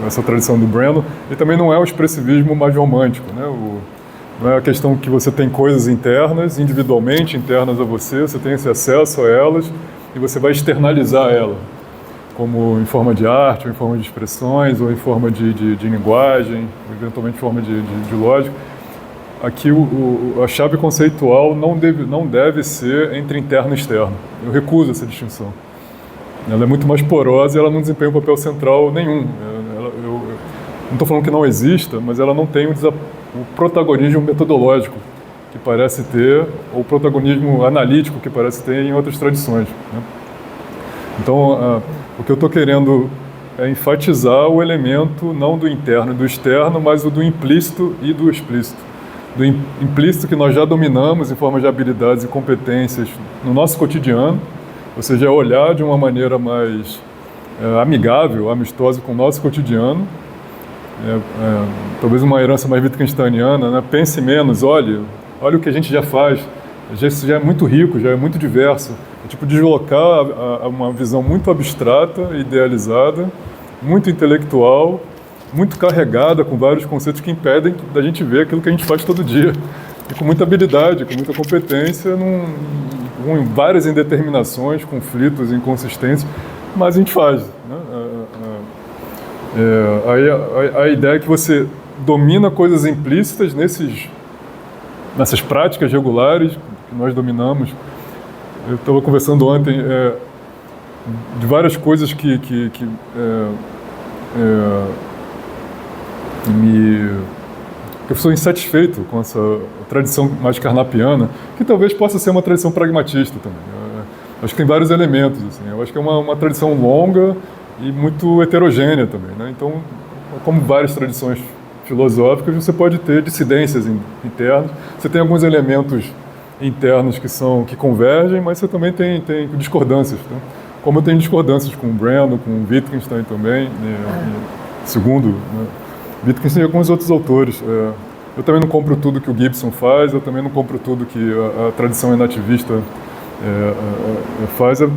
essa tradição do Brennan, ele também não é o expressivismo mais romântico, né? Não é a questão que você tem coisas internas, individualmente internas a você tem esse acesso a elas e você vai externalizar ela, como em forma de arte, ou em forma de expressões, ou em forma de linguagem, ou eventualmente em forma de lógica. Aqui a chave conceitual não deve ser entre interno e externo. Eu recuso essa distinção. Ela é muito mais porosa e ela não desempenha um papel central nenhum. Eu não estou falando que não exista, mas ela não tem o protagonismo metodológico que parece ter, ou o protagonismo analítico que parece ter em outras tradições, né? Então, o que eu estou querendo é enfatizar o elemento não do interno e do externo, mas o do implícito e do explícito. Do implícito que nós já dominamos em forma de habilidades e competências no nosso cotidiano, ou seja, é olhar de uma maneira mais amigável, amistosa com o nosso cotidiano, talvez uma herança mais wittgensteiniana, né? Pense menos, olha o que a gente já faz, isso já é muito rico, já é muito diverso. É tipo deslocar uma visão muito abstrata, idealizada, muito intelectual, muito carregada com vários conceitos que impedem da gente ver aquilo que a gente faz todo dia. e com muita habilidade, com muita competência, com várias indeterminações, conflitos, inconsistências, mas a gente faz. Né? A ideia é que você domina coisas implícitas nessas práticas regulares que nós dominamos. Eu estava conversando ontem de várias coisas que eu sou insatisfeito com essa tradição mais carnapiana, que talvez possa ser uma tradição pragmatista também. Acho que tem vários elementos. Assim. Eu acho que é uma tradição longa e muito heterogênea também. Né? Então, como várias tradições filosóficas, você pode ter dissidências internas. Você tem alguns elementos internos que convergem, mas você também tem discordâncias. Né? Como eu tenho discordâncias com o Brandon, com o Wittgenstein também, segundo Wittgenstein e alguns outros autores. Eu também não compro tudo que o Gibson faz, eu também não compro tudo que a tradição enativista faz. Eu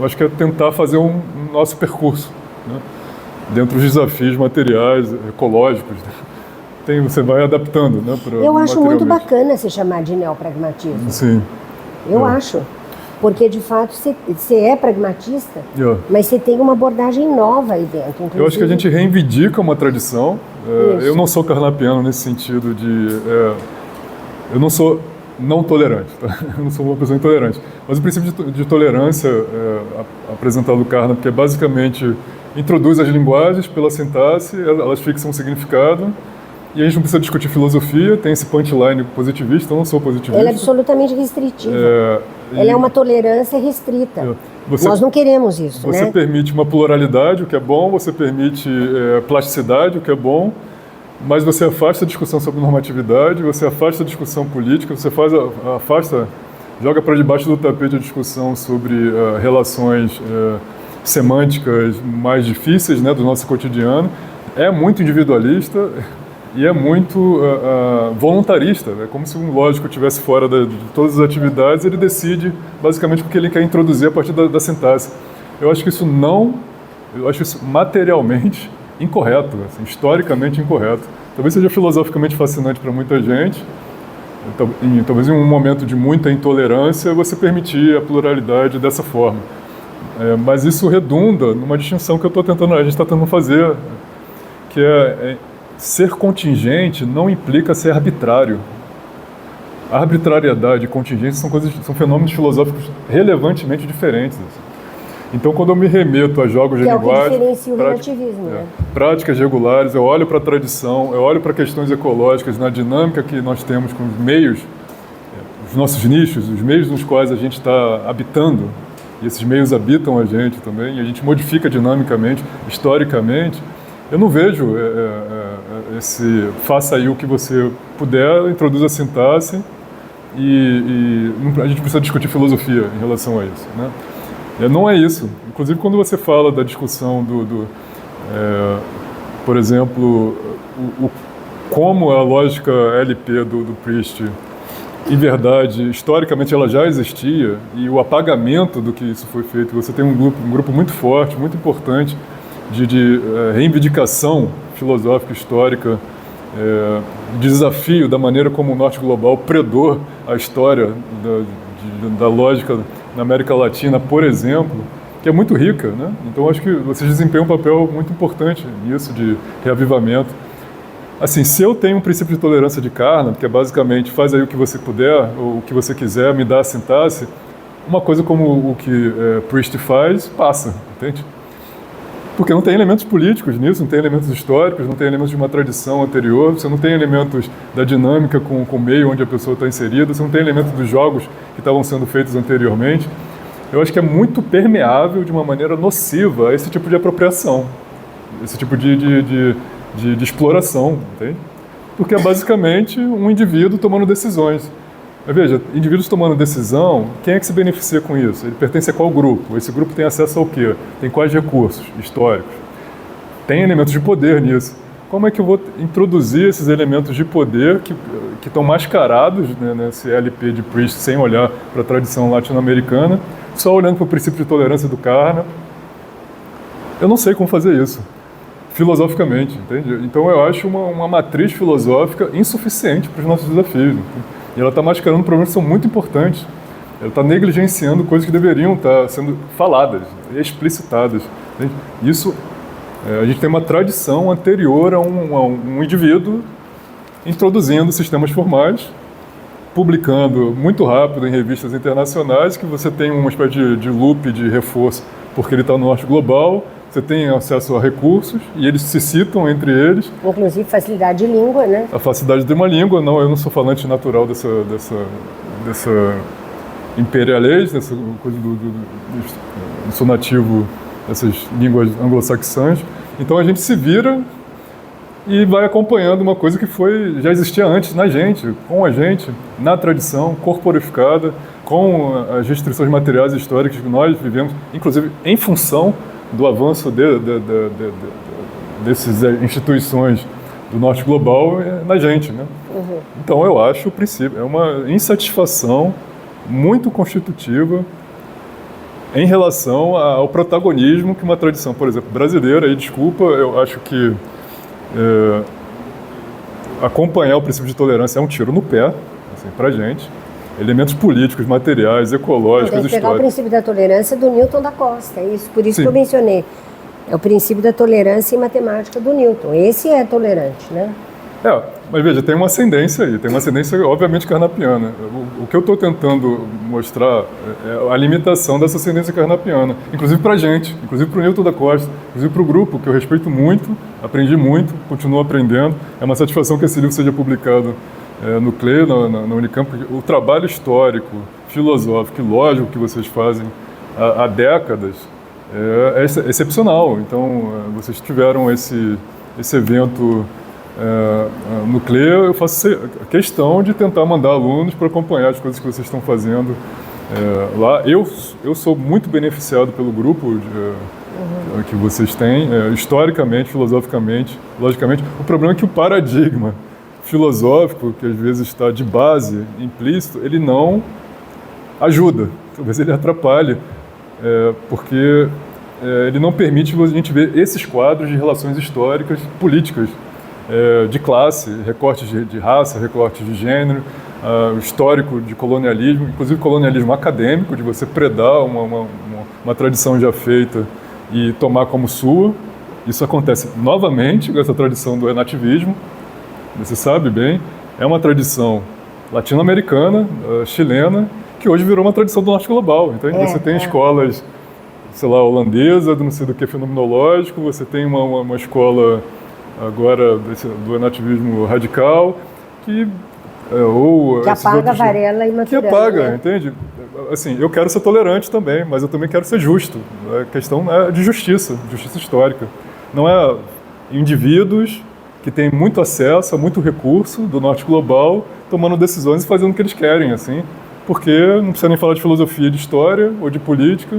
acho que é tentar fazer um nosso percurso, né? Dentro dos desafios materiais, ecológicos. Você vai adaptando, né? Eu acho muito bacana se chamar de neopragmatismo. Sim. Eu acho. Porque, de fato, você é pragmatista, mas você tem uma abordagem nova aí dentro. Inclusive. Eu acho que a gente reivindica uma tradição. Eu não sou carnapiano nesse sentido de... eu não sou não tolerante, tá? Eu não sou uma pessoa intolerante. Mas o princípio de tolerância apresentado no Carnap, que é basicamente introduz as linguagens pela sintaxe, elas fixam um significado, e a gente não precisa discutir filosofia, tem esse punchline positivista, eu não sou positivista. Ela é absolutamente restritiva. Ela é uma tolerância restrita. Nós não queremos isso, né? Você permite uma pluralidade, o que é bom, você permite plasticidade, o que é bom, mas você afasta a discussão sobre normatividade, você afasta a discussão política, você joga para debaixo do tapete a discussão sobre relações semânticas mais difíceis, né, do nosso cotidiano. É muito individualista e é muito voluntarista, né? Como se um lógico estivesse fora de todas as atividades, ele decide basicamente o que ele quer introduzir a partir da sintaxe. Eu acho isso materialmente incorreto, assim, historicamente incorreto. Talvez seja filosoficamente fascinante para muita gente, talvez em um momento de muita intolerância você permitir a pluralidade dessa forma. Mas isso redunda numa distinção que a gente está tentando fazer, que ser contingente não implica ser arbitrário. A arbitrariedade e contingência são fenômenos filosóficos relevantemente diferentes. Assim. Então, quando eu me remeto a jogos de linguagem... Que é o que diferencia o relativismo, né? Práticas regulares, eu olho para a tradição, eu olho para questões ecológicas, na dinâmica que nós temos com os meios, os nossos nichos, os meios nos quais a gente está habitando, e esses meios habitam a gente também, e a gente modifica dinamicamente, historicamente. Eu não vejo faça aí o que você puder, introduza a sintaxe, e a gente precisa discutir filosofia em relação a isso, né? Não é isso. Inclusive, quando você fala da discussão por exemplo, como a lógica LP do Priest, em verdade, historicamente ela já existia, e o apagamento do que isso foi feito, você tem um grupo muito forte, muito importante, de reivindicação filosófica, histórica, desafio da maneira como o Norte Global predou a história da lógica na América Latina, por exemplo, que é muito rica, né? Então acho que vocês desempenham um papel muito importante nisso, de reavivamento. Assim, se eu tenho um princípio de tolerância de Carnap, que é basicamente faz aí o que você puder, ou o que você quiser, me dá a sintaxe, uma coisa como o que Priest faz, passa, entende? Porque não tem elementos políticos nisso, não tem elementos históricos, não tem elementos de uma tradição anterior, você não tem elementos da dinâmica com o meio onde a pessoa está inserida, você não tem elementos dos jogos que estavam sendo feitos anteriormente. Eu acho que é muito permeável de uma maneira nociva a esse tipo de apropriação, esse tipo de exploração, entende? Porque é basicamente um indivíduo tomando decisões. Mas veja, indivíduos tomando decisão, quem é que se beneficia com isso? Ele pertence a qual grupo? Esse grupo tem acesso ao quê? Tem quais recursos históricos? Tem elementos de poder nisso. Como é que eu vou introduzir esses elementos de poder que estão mascarados, né, nesse LP de Priest, sem olhar para a tradição latino-americana, só olhando para o princípio de tolerância do Carnap? Eu não sei como fazer isso, filosoficamente, entende? Então eu acho uma matriz filosófica insuficiente para os nossos desafios. E ela está mascarando problemas que são muito importantes. Ela está negligenciando coisas que deveriam estar sendo faladas, explicitadas. Isso, a gente tem uma tradição anterior a um indivíduo introduzindo sistemas formais, publicando muito rápido em revistas internacionais, que você tem uma espécie de loop de reforço, porque ele está no norte global, você tem acesso a recursos e eles se citam entre eles. Inclusive facilidade de língua, né? A facilidade de uma língua, não, eu não sou falante natural dessa imperialês, dessa coisa do sou nativo dessas línguas anglo-saxãs. Então a gente se vira e vai acompanhando uma coisa que já existia antes na gente, com a gente, na tradição, corporificada, com as restrições materiais e históricas que nós vivemos, inclusive em função do avanço dessas instituições do norte global na gente, né? Uhum. Então eu acho o princípio, é uma insatisfação muito constitutiva em relação ao protagonismo que uma tradição, por exemplo, brasileira, e desculpa, eu acho que acompanhar o princípio de tolerância é um tiro no pé, assim, pra gente. Elementos políticos, materiais, ecológicos, históricos. Tem que pegar o princípio da tolerância do Newton da Costa, é isso, por isso Sim. que eu mencionei. É o princípio da tolerância em matemática do Newton. Esse é tolerante, né? Mas veja, tem uma ascendência aí, tem uma ascendência obviamente carnapiana. O que eu estou tentando mostrar é a limitação dessa ascendência carnapiana, inclusive para a gente, inclusive para o Newton da Costa, inclusive para o grupo, que eu respeito muito, aprendi muito, continuo aprendendo. É uma satisfação que esse livro seja publicado no CLE, na Unicamp, porque o trabalho histórico, filosófico e lógico que vocês fazem há décadas é excepcional. Então, vocês tiveram esse evento no CLE, eu faço questão de tentar mandar alunos para acompanhar as coisas que vocês estão fazendo lá. Eu sou muito beneficiado pelo grupo que vocês têm, historicamente, filosoficamente, logicamente. O problema é que o paradigma filosófico, que às vezes está de base, implícito, ele não ajuda, talvez ele atrapalhe, porque ele não permite a gente ver esses quadros de relações históricas, políticas, de classe, recortes de raça, recortes de gênero, histórico de colonialismo, inclusive colonialismo acadêmico, de você predar uma tradição já feita e tomar como sua. Isso acontece novamente com essa tradição do renativismo, você sabe bem, é uma tradição latino-americana, chilena, que hoje virou uma tradição do norte global. Então você tem escolas, sei lá, holandesa, não sei do que, fenomenológico, você tem uma escola agora do renativismo radical, que apaga Varela e Maturana. Que apaga, entende? Assim, eu quero ser tolerante também, mas eu também quero ser justo. A questão é de justiça histórica. Não é indivíduos que têm muito acesso a muito recurso do norte global, tomando decisões e fazendo o que eles querem, assim, porque não precisa nem falar de filosofia, de história ou de política,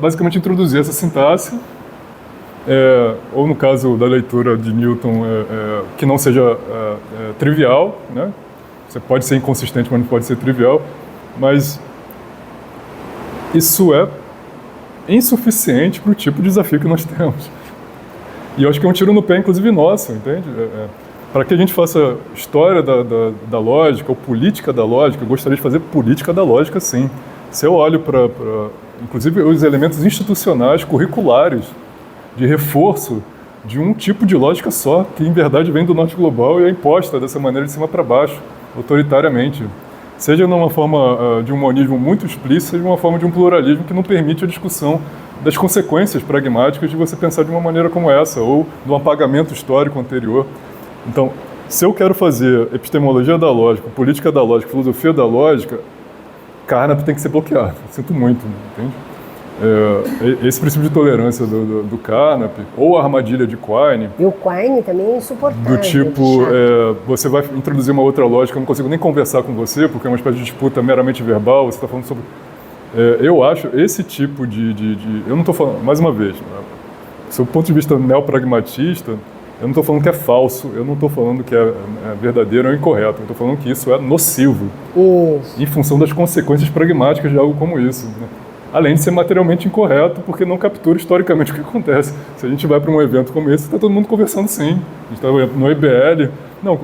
basicamente introduzir essa sintaxe, ou no caso da leitura de Newton, que não seja trivial, né? Você pode ser inconsistente, mas não pode ser trivial, mas isso é insuficiente para o tipo de desafio que nós temos. E eu acho que é um tiro no pé, inclusive nosso, entende? Para que a gente faça história da lógica, ou política da lógica, eu gostaria de fazer política da lógica, sim. Se eu olho para inclusive, os elementos institucionais, curriculares, de reforço de um tipo de lógica só, que em verdade vem do norte global e é imposta dessa maneira de cima para baixo, autoritariamente. Seja numa forma de um monismo muito explícito, seja numa forma de um pluralismo que não permite a discussão das consequências pragmáticas de você pensar de uma maneira como essa, ou do apagamento histórico anterior. Então, se eu quero fazer epistemologia da lógica, política da lógica, filosofia da lógica, Carnap tem que ser bloqueado. Sinto muito, entende? Esse princípio de tolerância do Carnap, ou a armadilha de Quine. E o Quine também é insuportável. Do tipo, você vai introduzir uma outra lógica, eu não consigo nem conversar com você, porque é uma espécie de disputa meramente verbal, você está falando sobre... eu acho esse tipo eu não estou falando, mais uma vez, do seu ponto de vista neopragmatista, eu não estou falando que é falso, eu não estou falando que é verdadeiro ou incorreto, eu estou falando que isso é nocivo. Isso. Em função das consequências pragmáticas de algo como isso, né? Além de ser materialmente incorreto, porque não captura historicamente o que acontece. Se a gente vai para um evento como esse, está todo mundo conversando sim. A gente está no EBL. Não,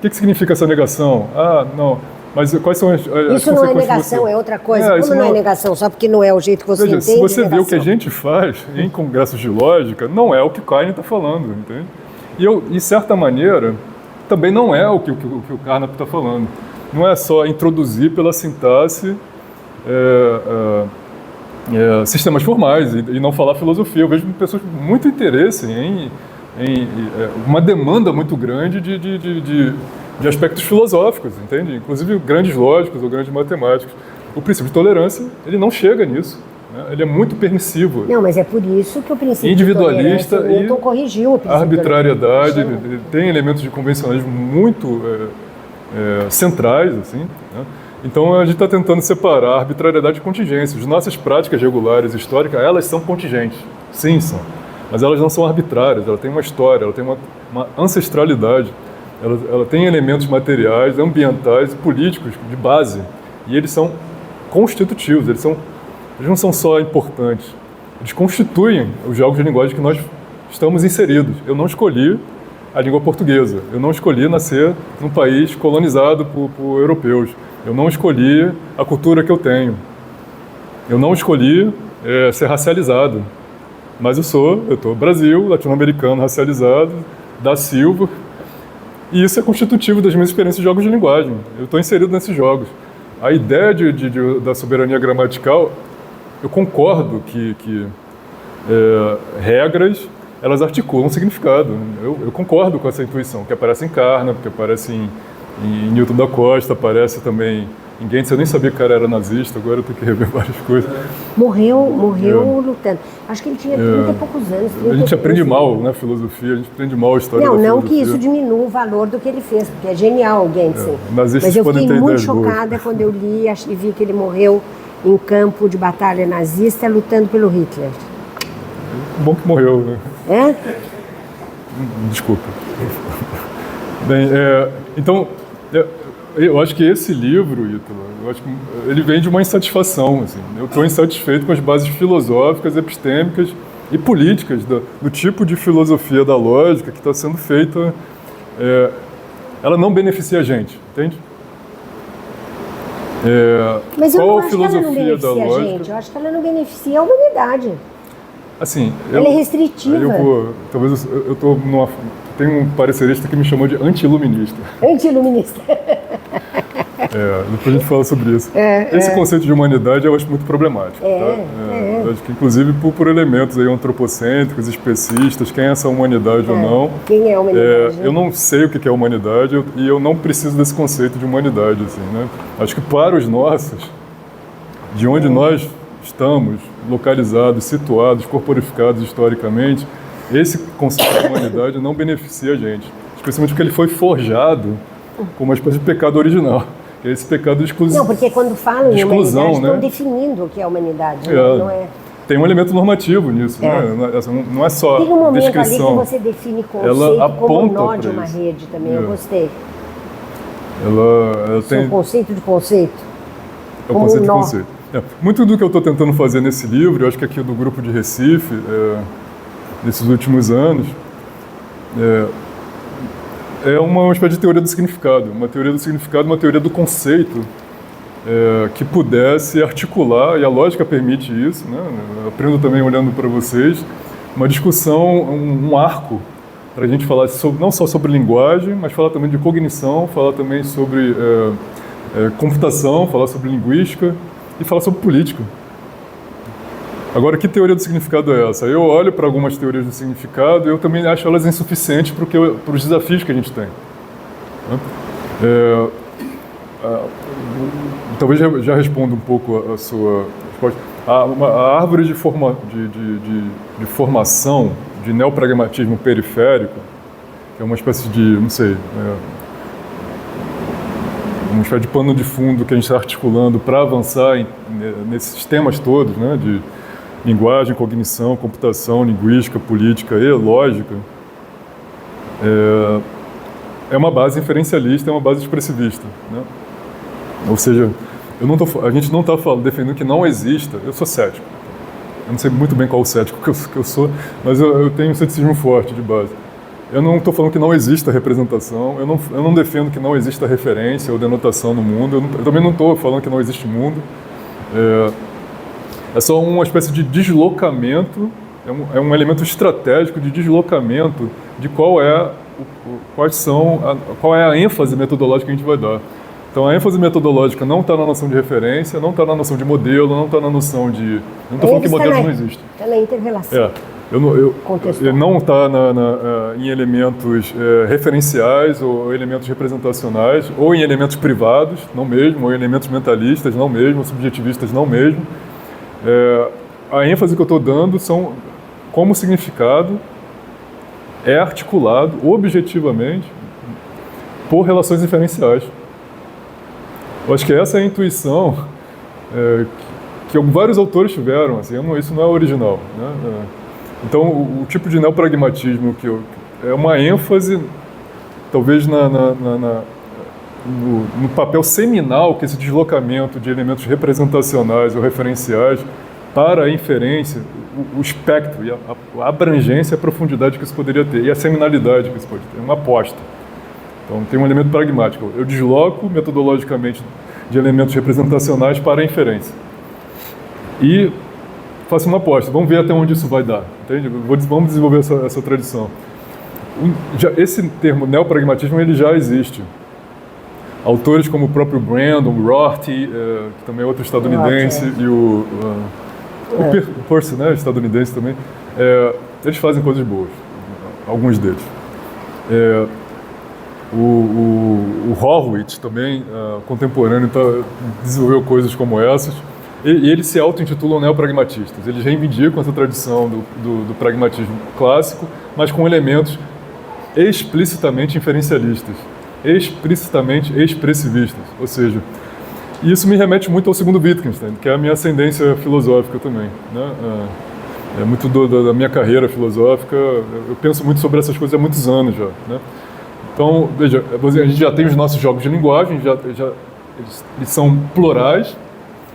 que significa essa negação? Ah, não, mas quais são as Isso não é consequências negação, você... é outra coisa. isso Como não é negação? Só porque não é o jeito que você Veja, entende, se você vê negação. o que a gente faz em congressos de lógica, não é o que Kahneman está falando, entende? E, de certa maneira, também não é o que o Kahneman está falando. Não é só introduzir pela sintaxe sistemas formais e não falar filosofia. Eu vejo pessoas com muito interesse em uma demanda muito grande de aspectos filosóficos, entende? Inclusive grandes lógicos ou grandes matemáticos. O princípio de tolerância, ele não chega nisso, né? Ele é muito permissivo. Não, mas é por isso que o princípio individualista de Newton corrigiu o princípio arbitrariedade, ele tem elementos de convencionalismo muito centrais, assim, né? Então a gente está tentando separar arbitrariedade de contingência. As nossas práticas regulares históricas, elas são contingentes, sim, são, mas elas não são arbitrárias, ela tem uma história, ela tem uma ancestralidade, ela tem elementos materiais, ambientais e políticos de base, e eles são constitutivos, eles não são só importantes, eles constituem os jogos de linguagem que nós estamos inseridos. Eu não escolhi a língua portuguesa, eu não escolhi nascer num país colonizado por europeus, eu não escolhi a cultura que eu tenho, eu não escolhi ser racializado, mas eu estou Brasil, latino-americano racializado, da Silva, e isso é constitutivo das minhas experiências de jogos de linguagem. Eu estou inserido nesses jogos. A ideia da soberania gramatical, eu concordo que regras, elas articulam significado. Eu concordo com essa intuição, que aparece em Carnap, que aparece em Newton da Costa, aparece também em Gentz. Eu nem sabia que o cara era nazista, agora eu tenho que rever várias coisas. Morreu lutando. Acho que ele tinha 30 e poucos anos. A gente aprende mal, né, filosofia, a gente aprende mal a história da filosofia. Não que isso diminua o valor do que ele fez, porque é genial o Gentz. Mas eu fiquei muito chocada quando eu li e vi que ele morreu em campo de batalha nazista lutando pelo Hitler. Bom que morreu, né? É? Desculpa. Bem, então, eu acho que esse livro, Ítalo, eu acho que ele vem de uma insatisfação. Assim. Eu estou insatisfeito com as bases filosóficas, epistêmicas e políticas do tipo de filosofia da lógica que está sendo feita. Ela não beneficia a gente, entende? Mas eu qual não acho que ela não filosofia da beneficia a lógica? gente, eu acho que ela não beneficia a humanidade. Assim, ela é restritiva. Talvez eu estou numa... Tem um parecerista que me chamou de anti-iluminista. Anti-iluminista. Depois a gente fala sobre isso. Esse conceito de humanidade eu acho muito problemático. Eu acho que, inclusive, por elementos aí antropocêntricos, especistas, quem é essa humanidade ou não. Quem é a humanidade? Eu não sei o que é humanidade e eu não preciso desse conceito de humanidade. Assim, né? Acho que para os nossos, de onde nós estamos localizados, situados, corporificados historicamente, esse conceito de humanidade não beneficia a gente, especialmente porque ele foi forjado como uma espécie de pecado original, que é esse pecado de exclusão. Não, porque quando falam em humanidade, né? estão definindo o que é humanidade, não é? Tem um elemento normativo nisso, né? Não é só tem um momento descrição. Ali que você define conceito como nó de uma rede também, eu gostei. Ela tem... O conceito de conceito. É o conceito de conceito. Muito do que eu estou tentando fazer nesse livro, eu acho que aqui do grupo de Recife, nesses últimos anos, é uma espécie de teoria do significado, uma teoria do conceito que pudesse articular, e a lógica permite isso, né? Eu aprendo também olhando para vocês, uma discussão, um arco, para a gente falar não só sobre linguagem, mas falar também de cognição, falar também sobre computação, falar sobre linguística e falar sobre política. Agora, que teoria do significado é essa? Eu olho para algumas teorias do significado e eu também acho elas insuficientes para os desafios que a gente tem. Talvez já responda um pouco a sua resposta. A árvore de formação de neopragmatismo periférico, que é uma espécie de, não sei, uma espécie de pano de fundo que a gente está articulando para avançar nesses temas todos, né, de linguagem, cognição, computação, linguística, política e lógica, é uma base inferencialista, é uma base expressivista, né? Ou seja, a gente não está defendendo que não exista. Eu sou cético. Eu não sei muito bem qual o cético que eu sou, mas eu tenho um ceticismo forte de base. Eu não estou falando que não exista representação, eu não defendo que não exista referência ou denotação no mundo, eu também não estou falando que não existe mundo. É só uma espécie de deslocamento, é um elemento estratégico de deslocamento de qual é a ênfase metodológica que a gente vai dar. Então a ênfase metodológica não está na noção de referência, não está na noção de modelo, não está na noção de... Eu não estou falando que modelos não existem. Está na inter-relação. Ele não está em elementos referenciais ou elementos representacionais, ou em elementos privados, não mesmo, ou em elementos mentalistas, não mesmo, subjetivistas, não mesmo. A ênfase que eu estou dando são como o significado é articulado objetivamente por relações inferenciais. Eu acho que essa é a intuição que vários autores tiveram, assim, isso não é original, né? Então, o tipo de neopragmatismo é uma ênfase, talvez no papel seminal que esse deslocamento de elementos representacionais ou referenciais para a inferência, o espectro, e a abrangência e a profundidade que isso poderia ter, e a seminalidade que isso pode ter, uma aposta. Então, tem um elemento pragmático. Eu desloco metodologicamente de elementos representacionais para a inferência. E faço uma aposta. Vamos ver até onde isso vai dar. Entende? Vamos desenvolver essa tradição. Esse termo neopragmatismo ele já existe. Autores como o próprio Brandon, Rorty, que também é outro estadunidense, e o Peirce, né, estadunidense também, eles fazem coisas boas, alguns deles. O Horowitz também, contemporâneo, desenvolveu coisas como essas, e eles se auto-intitulam neopragmatistas. Eles reivindicam essa tradição do pragmatismo clássico, mas com elementos explicitamente inferencialistas, explicitamente expressivistas, ou seja, isso me remete muito ao segundo Wittgenstein, que é a minha ascendência filosófica também, né? É muito da minha carreira filosófica, eu penso muito sobre essas coisas há muitos anos já, né? Então, veja, a gente já tem os nossos jogos de linguagem, eles são plurais,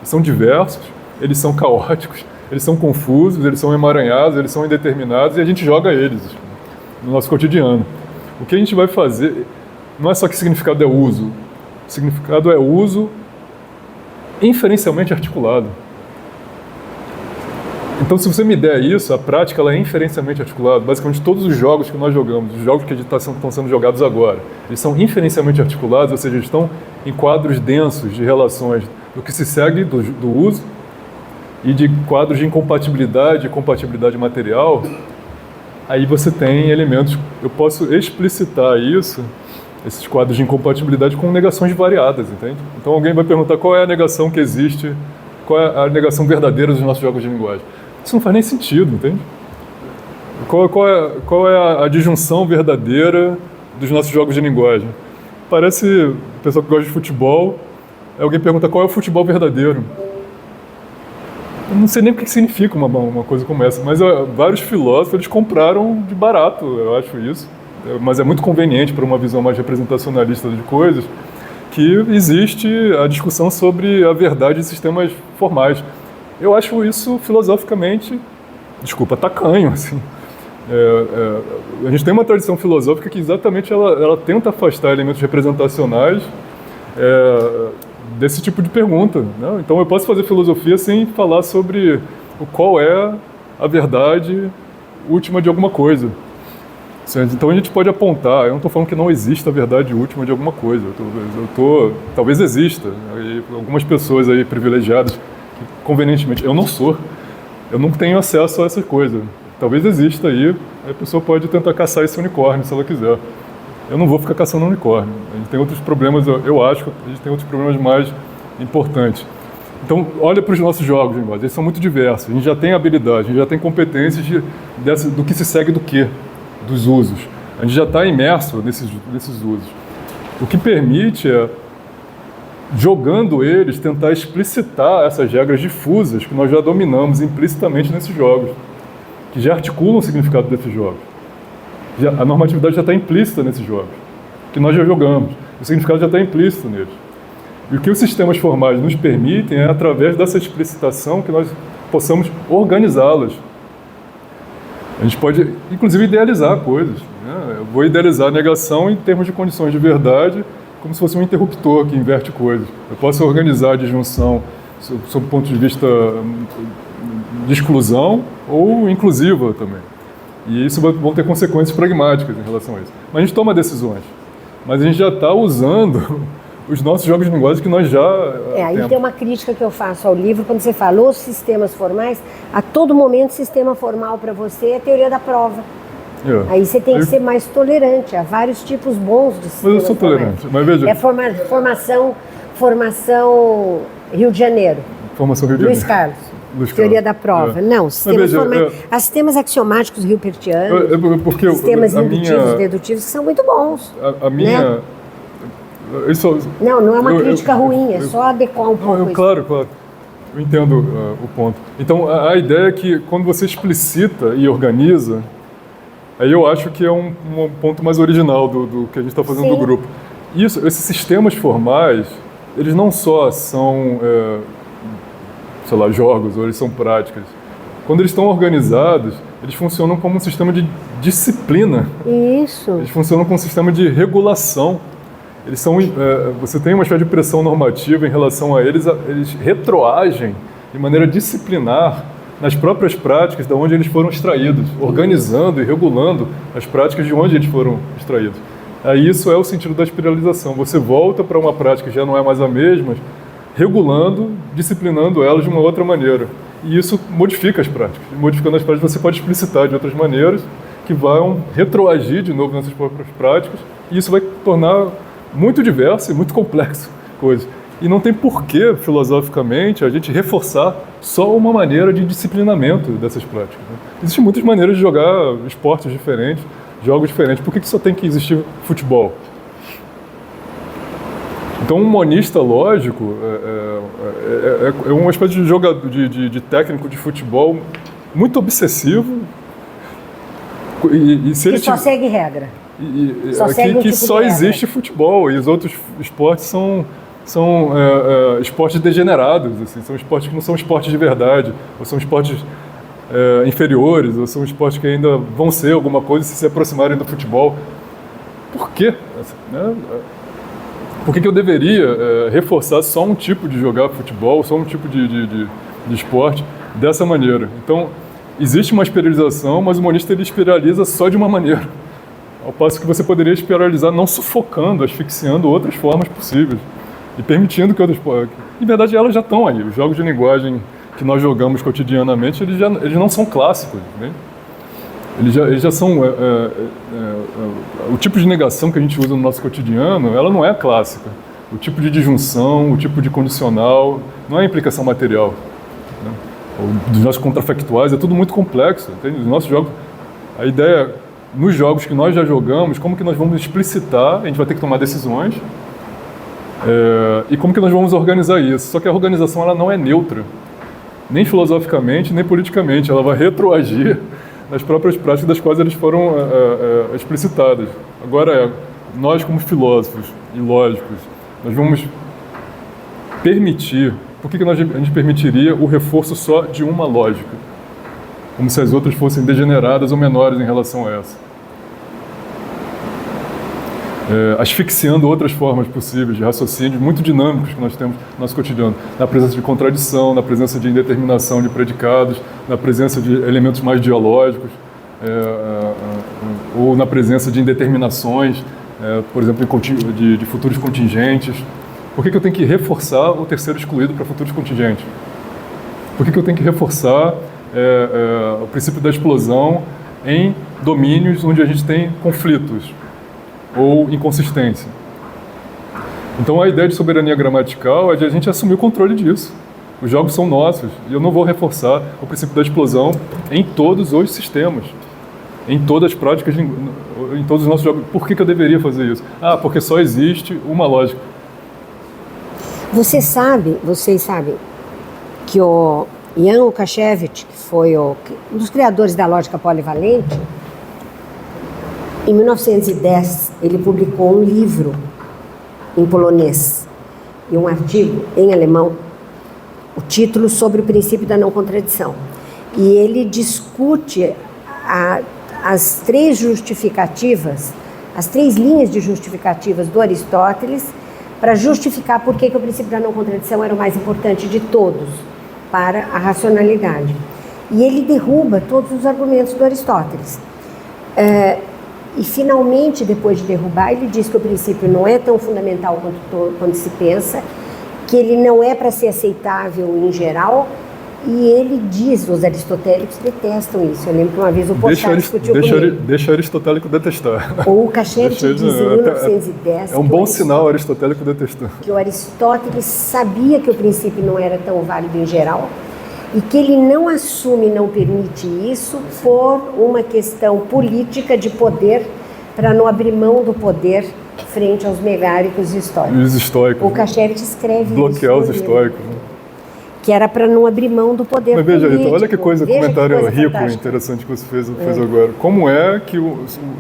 são diversos, eles são caóticos, eles são confusos, eles são emaranhados, eles são indeterminados e a gente joga eles no nosso cotidiano. O que a gente vai fazer não é só que significado é uso, o significado é uso inferencialmente articulado. Então, se você me der isso, a prática ela é inferencialmente articulada. Basicamente, todos os jogos que nós jogamos, os jogos que estão sendo jogados agora, eles são inferencialmente articulados, ou seja, estão em quadros densos de relações do que se segue do uso e de quadros de incompatibilidade e compatibilidade material. Aí você tem elementos, eu posso explicitar isso, esses quadros de incompatibilidade com negações variadas, entende? Então alguém vai perguntar qual é a negação que existe, qual é a negação verdadeira dos nossos jogos de linguagem. Isso não faz nem sentido, entende? Qual é a disjunção verdadeira dos nossos jogos de linguagem? Parece, o pessoal que gosta de futebol, alguém pergunta qual é o futebol verdadeiro. Eu não sei nem o que significa uma coisa como essa, mas vários filósofos eles compraram de barato, eu acho isso. Mas é muito conveniente para uma visão mais representacionalista de coisas, que existe a discussão sobre a verdade de sistemas formais. Eu acho isso filosoficamente, tacanho, assim. A gente tem uma tradição filosófica que exatamente ela tenta afastar elementos representacionais desse tipo de pergunta, né? Então eu posso fazer filosofia sem falar sobre qual é a verdade última de alguma coisa. Então a gente pode apontar, eu não estou falando que não exista a verdade última de alguma coisa, talvez exista, algumas pessoas aí privilegiadas, convenientemente, eu não tenho acesso a essa coisa, talvez exista aí, a pessoa pode tentar caçar esse unicórnio se ela quiser. Eu não vou ficar caçando unicórnio, a gente tem outros problemas, eu acho que a gente tem outros problemas mais importantes. Então, olha para os nossos jogos, eles são muito diversos, a gente já tem habilidade, a gente já tem competências do que se segue do quê? Dos usos. A gente já está imerso nesses usos. O que permite jogando eles, tentar explicitar essas regras difusas que nós já dominamos implicitamente nesses jogos, que já articulam o significado desses jogos. A normatividade já está implícita nesses jogos, que nós já jogamos. O significado já está implícito neles. E o que os sistemas formais nos permitem é, através dessa explicitação, que nós possamos organizá-las. A gente pode, inclusive, idealizar coisas. né? Eu vou idealizar a negação em termos de condições de verdade, como se fosse um interruptor que inverte coisas. Eu posso organizar a disjunção sob o ponto de vista de exclusão ou inclusiva também. E isso vão ter consequências pragmáticas em relação a isso. Mas a gente toma decisões. Mas a gente já está usando os nossos jogos de linguagem que nós já aí temos. tem uma crítica que eu faço ao livro, quando você fala os sistemas formais, a todo momento sistema formal para você é teoria da prova. Aí você tem que ser mais tolerante, há vários tipos bons de sistemas. Mas eu sou tolerante, mas veja... É formação Rio de Janeiro. Formação Rio de Janeiro. Luiz Carlos. Teoria da prova. Não, sistemas formais. Há sistemas axiomáticos rio-pertianos, sistemas indutivos e dedutivos que são muito bons. A minha... Né? Não é uma crítica ruim, é só adequar um pouco isso. Claro. Eu entendo o ponto. Então, a ideia é que quando você explicita e organiza, aí eu acho que é um ponto mais original do que a gente está fazendo do grupo. Esses sistemas formais, eles não só são, jogos, ou eles são práticas. Quando eles estão organizados, eles funcionam como um sistema de disciplina. Isso. Eles funcionam como um sistema de regulação. Eles são, você tem uma espécie de pressão normativa em relação a eles, eles retroagem de maneira disciplinar nas próprias práticas de onde eles foram extraídos, organizando e regulando as práticas de onde eles foram extraídos. Aí isso é o sentido da espiralização. Você volta para uma prática que já não é mais a mesma, regulando, disciplinando elas de uma outra maneira. E isso modifica as práticas. Modificando as práticas, você pode explicitar de outras maneiras que vão retroagir de novo nessas próprias práticas, e isso vai tornar muito diverso e muito complexo coisa. E não tem porquê, filosoficamente, a gente reforçar só uma maneira de disciplinamento dessas práticas. Né? Existem muitas maneiras de jogar esportes diferentes, jogos diferentes. Por que só tem que existir futebol? Então, um monista lógico é uma espécie de jogador, de técnico de futebol muito obsessivo. E se ele só segue regra. Que só existe futebol, e os outros esportes são esportes degenerados, assim, são esportes que não são esportes de verdade, ou são esportes inferiores, ou são esportes que ainda vão ser alguma coisa se aproximarem do futebol. Por quê? Né? Por que eu deveria reforçar só um tipo de jogar futebol, só um tipo de esporte dessa maneira? Então, existe uma espiralização, mas o monista ele espiraliza só de uma maneira. Ao passo que você poderia espiralizar não sufocando, asfixiando outras formas possíveis e permitindo que outras... Em verdade, elas já estão aí. Os jogos de linguagem que nós jogamos cotidianamente, eles não são clássicos, né? Eles já são... o tipo de negação que a gente usa no nosso cotidiano, ela não é clássica. O tipo de disjunção, o tipo de condicional, não é implicação material. Né? Dos nossos contrafactuais, é tudo muito complexo. Entende? Os nossos jogos... A ideia... Nos jogos que nós já jogamos, como que nós vamos explicitar, a gente vai ter que tomar decisões, e como que nós vamos organizar isso. Só que a organização ela não é neutra, nem filosoficamente, nem politicamente. Ela vai retroagir nas próprias práticas das quais eles foram explicitadas. Agora, nós como filósofos e lógicos, nós vamos permitir... Por que a gente permitiria o reforço só de uma lógica? Como se as outras fossem degeneradas ou menores em relação a essa. Asfixiando outras formas possíveis de raciocínio muito dinâmicos que nós temos no nosso cotidiano. Na presença de contradição, na presença de indeterminação de predicados, na presença de elementos mais dialógicos, ou na presença de indeterminações, por exemplo, de futuros contingentes. Por que eu tenho que reforçar o terceiro excluído para futuros contingentes? Por que eu tenho que reforçar o princípio da explosão em domínios onde a gente tem conflitos ou inconsistência? Então a ideia de soberania gramatical é de a gente assumir o controle disso. Os jogos são nossos e eu não vou reforçar o princípio da explosão em todos os sistemas, em todas as práticas, em todos os nossos jogos. Por que eu deveria fazer isso? Porque só existe uma lógica. Vocês sabem que o Jan Łukasiewicz, que foi um dos criadores da lógica polivalente, em 1910 ele publicou um livro em polonês e um artigo em alemão, o título sobre o princípio da não contradição. E ele discute as três justificativas, as três linhas de justificativas do Aristóteles para justificar por que o princípio da não contradição era o mais importante de todos para a racionalidade. E ele derruba todos os argumentos do Aristóteles. E finalmente, depois de derrubar, ele diz que o princípio não é tão fundamental quanto se pensa, que ele não é para ser aceitável em geral, e ele diz, os aristotélicos detestam isso. Eu lembro que uma vez o Porchat discutiu com ele. Deixa Aristotélico detestar. Ou o Cachete diz em 1910... É um bom sinal Aristotélico detestando. Que o Aristóteles sabia que o princípio não era tão válido em geral, e que ele não assume, não permite isso por uma questão política de poder, para não abrir mão do poder frente aos megáricos históricos. E os estoicos. O Cachete escreve bloquear isso. Os estoicos. Né? Que era para não abrir mão do poder político. Mas veja, político. Rita, olha que coisa, comentário rico e fantástica. interessante que você fez agora. Como é que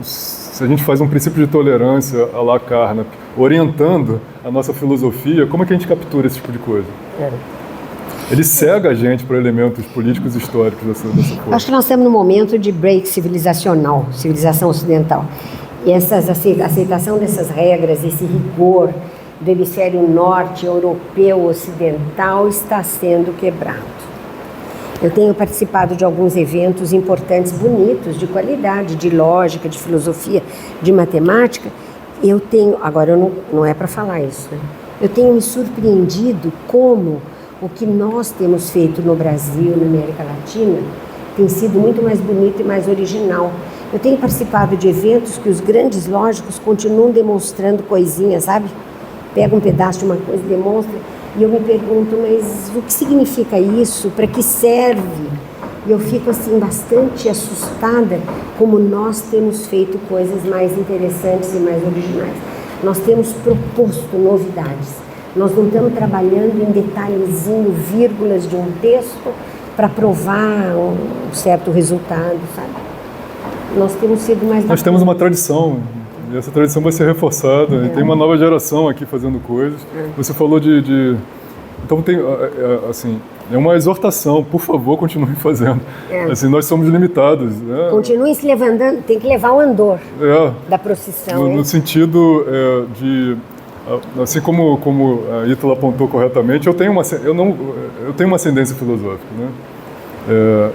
se a gente faz um princípio de tolerância à la Carnap, orientando a nossa filosofia, como é que a gente captura esse tipo de coisa? Ele cega a gente para elementos políticos e históricos dessa forma. Acho que nós estamos num momento de break civilizacional, civilização ocidental. E a aceitação dessas regras, esse rigor do hemisfério norte, europeu, ocidental, está sendo quebrado. Eu tenho participado de alguns eventos importantes, bonitos, de qualidade, de lógica, de filosofia, de matemática. Eu tenho, agora não é para falar isso, né? Eu tenho me surpreendido como o que nós temos feito no Brasil, na América Latina, tem sido muito mais bonito e mais original. Eu tenho participado de eventos que os grandes lógicos continuam demonstrando coisinhas, sabe? Pega um pedaço de uma coisa e demonstra, e eu me pergunto, mas o que significa isso? Para que serve? E eu fico assim bastante assustada como nós temos feito coisas mais interessantes e mais originais. Nós temos proposto novidades. Nós não estamos trabalhando em detalhezinho, vírgulas de um texto para provar um certo resultado, sabe? Nós temos sido mais... Nós temos uma tradição, e essa tradição vai ser reforçada. E tem uma nova geração aqui fazendo coisas. Você falou Então, tem, assim, é uma exortação, por favor, continuem fazendo. Assim, nós somos limitados. Né? Continuem se levantando, tem que levar o andor da procissão. No sentido de... Assim como a Ítala apontou corretamente, eu tenho uma ascendência filosófica, né?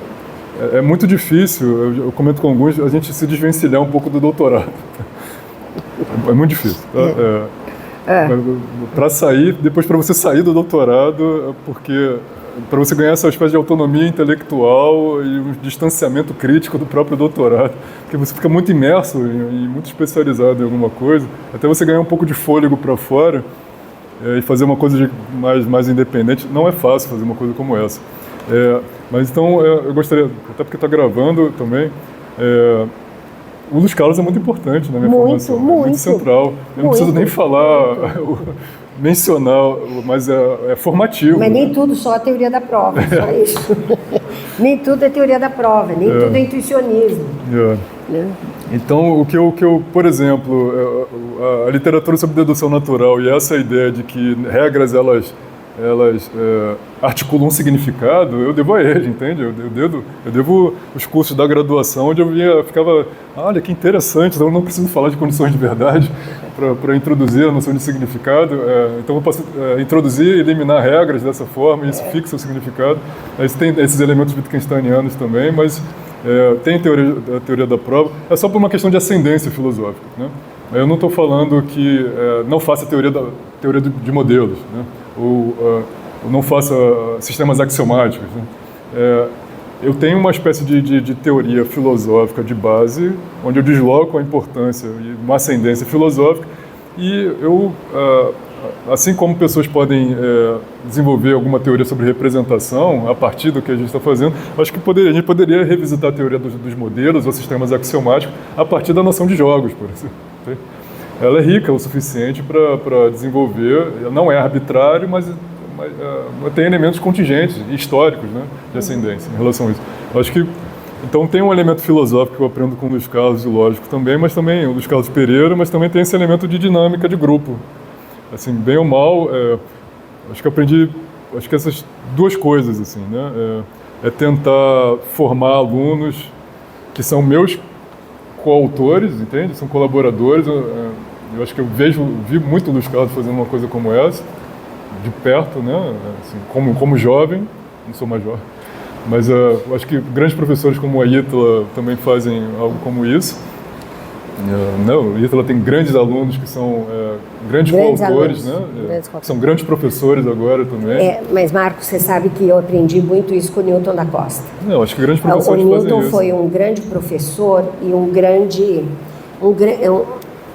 É muito difícil, eu comento com alguns, a gente se desvencilhar um pouco do doutorado. É muito difícil. Tá? Para sair, depois para você sair do doutorado, porque para você ganhar essa espécie de autonomia intelectual e um distanciamento crítico do próprio doutorado, porque você fica muito imerso e muito especializado em alguma coisa, até você ganhar um pouco de fôlego para fora e fazer uma coisa mais independente. Não é fácil fazer uma coisa como essa. Mas então eu gostaria, até porque está gravando também, o Luiz Carlos é muito importante na minha formação, muito central. Eu não preciso nem falar, mencionar, mas é formativo. Mas nem tudo só a teoria da prova, só isso. Nem tudo é teoria da prova, nem tudo é intuicionismo. Né? Então, o que eu, por exemplo, a literatura sobre dedução natural e essa ideia de que regras elas articulam um significado, eu devo a ele, entende? Eu devo os cursos da graduação, onde eu ficava, olha, que interessante, então eu não preciso falar de condições de verdade para introduzir a noção de significado, então eu posso introduzir e eliminar regras dessa forma, e isso fixa o significado. Tem esses elementos wittgensteinianos também, mas tem a teoria da prova, é só por uma questão de ascendência filosófica, né? Eu não estou falando que não faça teoria de modelos, né? Ou não faça sistemas axiomáticos, né? Eu tenho uma espécie de teoria filosófica de base, onde eu desloco a importância e uma ascendência filosófica, e eu, assim como pessoas podem desenvolver alguma teoria sobre representação a partir do que a gente está fazendo, acho que a gente poderia revisitar a teoria dos modelos ou sistemas axiomáticos a partir da noção de jogos, por exemplo. Ela é rica o suficiente para desenvolver, não é arbitrário, mas tem elementos contingentes e históricos, né, de ascendência em relação a isso. Acho que, então, tem um elemento filosófico que eu aprendo com o Luiz Carlos, e lógico também, mas também o Luiz Carlos Pereira, mas também tem esse elemento de dinâmica de grupo. Assim, bem ou mal, acho que aprendi, acho que essas duas coisas, assim, né, tentar formar alunos que são meus coautores, entende? São colaboradores. Eu acho que vi muito o Luiz Carlos fazendo uma coisa como essa, de perto, né? Assim, como jovem, não sou mais jovem, mas eu acho que grandes professores como a Ítala também fazem algo como isso. Não, a Ítala tem grandes alunos que são grandes coautores, né? Que são grandes professores agora também. Mas, Marcos, você sabe que eu aprendi muito isso com o Newton da Costa. Não, acho que grandes professores fazem isso. O Newton foi um grande professor e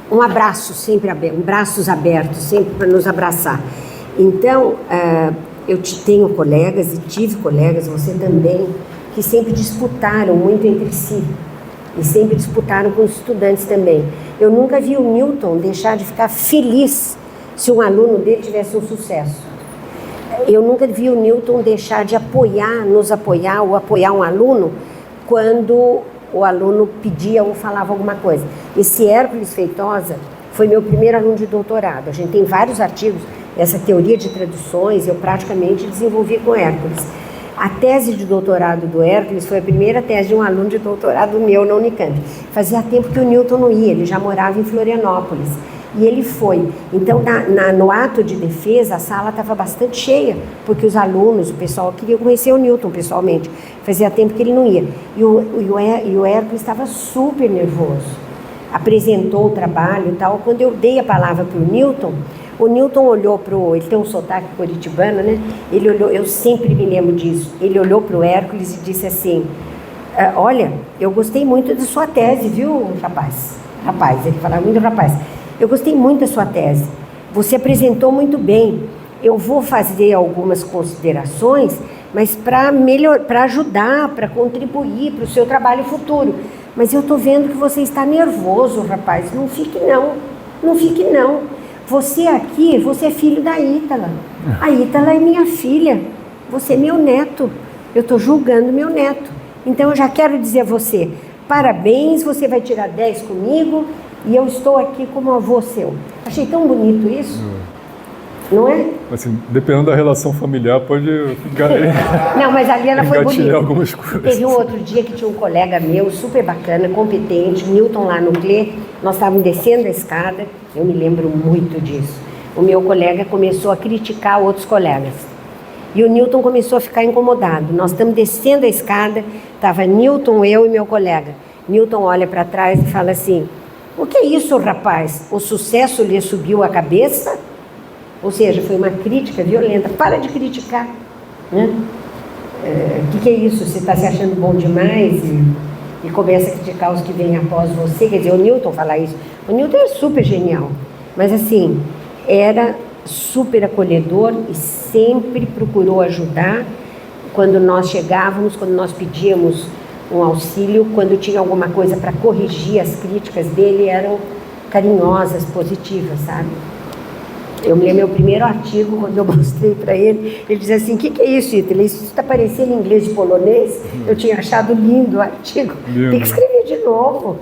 um abraço sempre aberto, braços abertos, sempre para nos abraçar. Então, eu tenho colegas e tive colegas, você também, que sempre disputaram muito entre si. E sempre disputaram com os estudantes também. Eu nunca vi o Newton deixar de ficar feliz se um aluno dele tivesse um sucesso. Eu nunca vi o Newton deixar de nos apoiar ou apoiar um aluno quando o aluno pedia ou falava alguma coisa. Esse Hércules Feitosa foi meu primeiro aluno de doutorado. A gente tem vários artigos, essa teoria de traduções eu praticamente desenvolvi com Hércules. A tese de doutorado do Hércules foi a primeira tese de um aluno de doutorado meu na Unicamp. Fazia tempo que o Newton não ia, ele já morava em Florianópolis. E ele foi. Então, no ato de defesa, a sala estava bastante cheia, porque os alunos, o pessoal queria conhecer o Newton pessoalmente. Fazia tempo que ele não ia. E o Hércules estava super nervoso. Apresentou o trabalho e tal. Quando eu dei a palavra para o Newton olhou ele tem um sotaque curitibano, né? Ele olhou, eu sempre me lembro disso. Ele olhou para o Hércules e disse assim: olha, eu gostei muito da sua tese, viu, rapaz? Rapaz, ele falava muito rapaz. Eu gostei muito da sua tese. Você apresentou muito bem. Eu vou fazer algumas considerações, mas para ajudar, para contribuir para o seu trabalho futuro. Mas eu estou vendo que você está nervoso, rapaz. Não fique não. Não fique não. Você é filho da Ítala. A Ítala é minha filha. Você é meu neto. Eu estou julgando meu neto. Então eu já quero dizer a você, parabéns, você vai tirar 10 comigo e eu estou aqui como avô seu. Achei tão bonito isso. Não é? Assim, dependendo da relação familiar, pode ficar. Não, mas ali ela foi bonita. Algumas coisas. Teve um outro dia que tinha um colega meu, super bacana, competente, Newton lá no CLE, nós estávamos descendo a escada, eu me lembro muito disso. O meu colega começou a criticar outros colegas. E o Newton começou a ficar incomodado. Nós estamos descendo a escada, estava Newton, eu e meu colega. Newton olha para trás e fala assim: o que é isso, rapaz? O sucesso lhe subiu a cabeça? Ou seja, foi uma crítica violenta. Para de criticar, né? O que é isso? Você está se achando bom demais e começa a criticar os que vêm após você. Quer dizer, o Newton fala isso. O Newton é super genial, mas assim, era super acolhedor e sempre procurou ajudar quando nós chegávamos, quando nós pedíamos um auxílio, quando tinha alguma coisa para corrigir. As críticas dele eram carinhosas, positivas, sabe? Eu me lembro meu primeiro artigo, quando eu mostrei para ele, ele dizia assim: o que é isso, Ítala? Isso está parecendo inglês de polonês? Eu tinha achado lindo o artigo. Lindo. Tem que escrever de novo.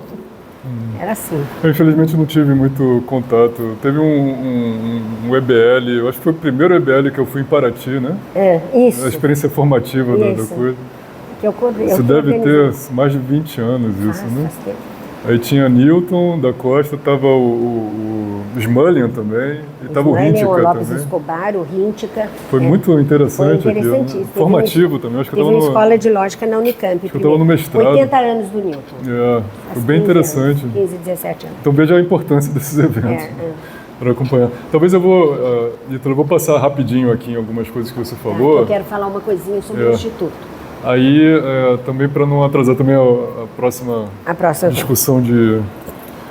Era assim. Eu, infelizmente, não tive muito contato. Teve um EBL, eu acho que foi o primeiro EBL que eu fui em Paraty, né? Isso. A experiência formativa da coisa. Que Isso deve ter mais de 20 anos, isso, né? Aí tinha Newton da Costa, tava o Smullian também, e tava o Hintica o Lopes também. Escobar, o Hintica. Foi muito interessante. Foi interessantíssimo. Aquilo, né? Formativo também. Acho que teve uma escola de lógica na Unicamp. Acho que eu estava no mestrado. 80 anos do Newton. Foi bem interessante. 15, 17 anos. Então veja a importância desses eventos. Para acompanhar. Talvez eu vou passar rapidinho aqui em algumas coisas que você falou. Eu quero falar uma coisinha sobre o Instituto. Aí, também para não atrasar também a próxima discussão de...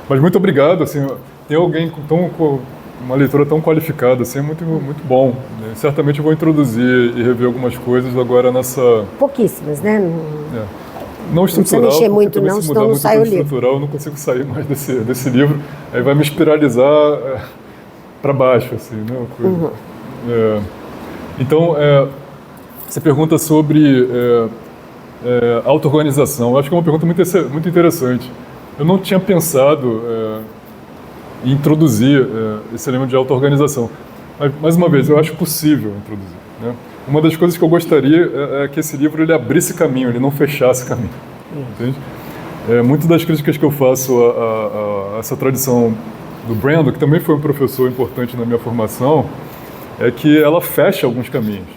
Mas muito obrigado, assim, tem alguém com uma leitura tão qualificada, assim, é muito, muito bom. Né? Certamente eu vou introduzir e rever algumas coisas agora nessa... Pouquíssimas, né? Não estrutural, não precisa mexer muito não, se senão não sai o livro. Estrutural, eu não consigo sair mais desse livro, aí vai me espiralizar para baixo, assim, né? Então, você pergunta sobre auto-organização. Eu acho que é uma pergunta muito interessante. Eu não tinha pensado em introduzir esse elemento de auto-organização. Mas, mais uma vez, eu acho possível introduzir. Né? Uma das coisas que eu gostaria é que esse livro ele abrisse caminho, ele não fechasse caminho. Entende? Muitas das críticas que eu faço a essa tradição do Brandon, que também foi um professor importante na minha formação, é que ela fecha alguns caminhos.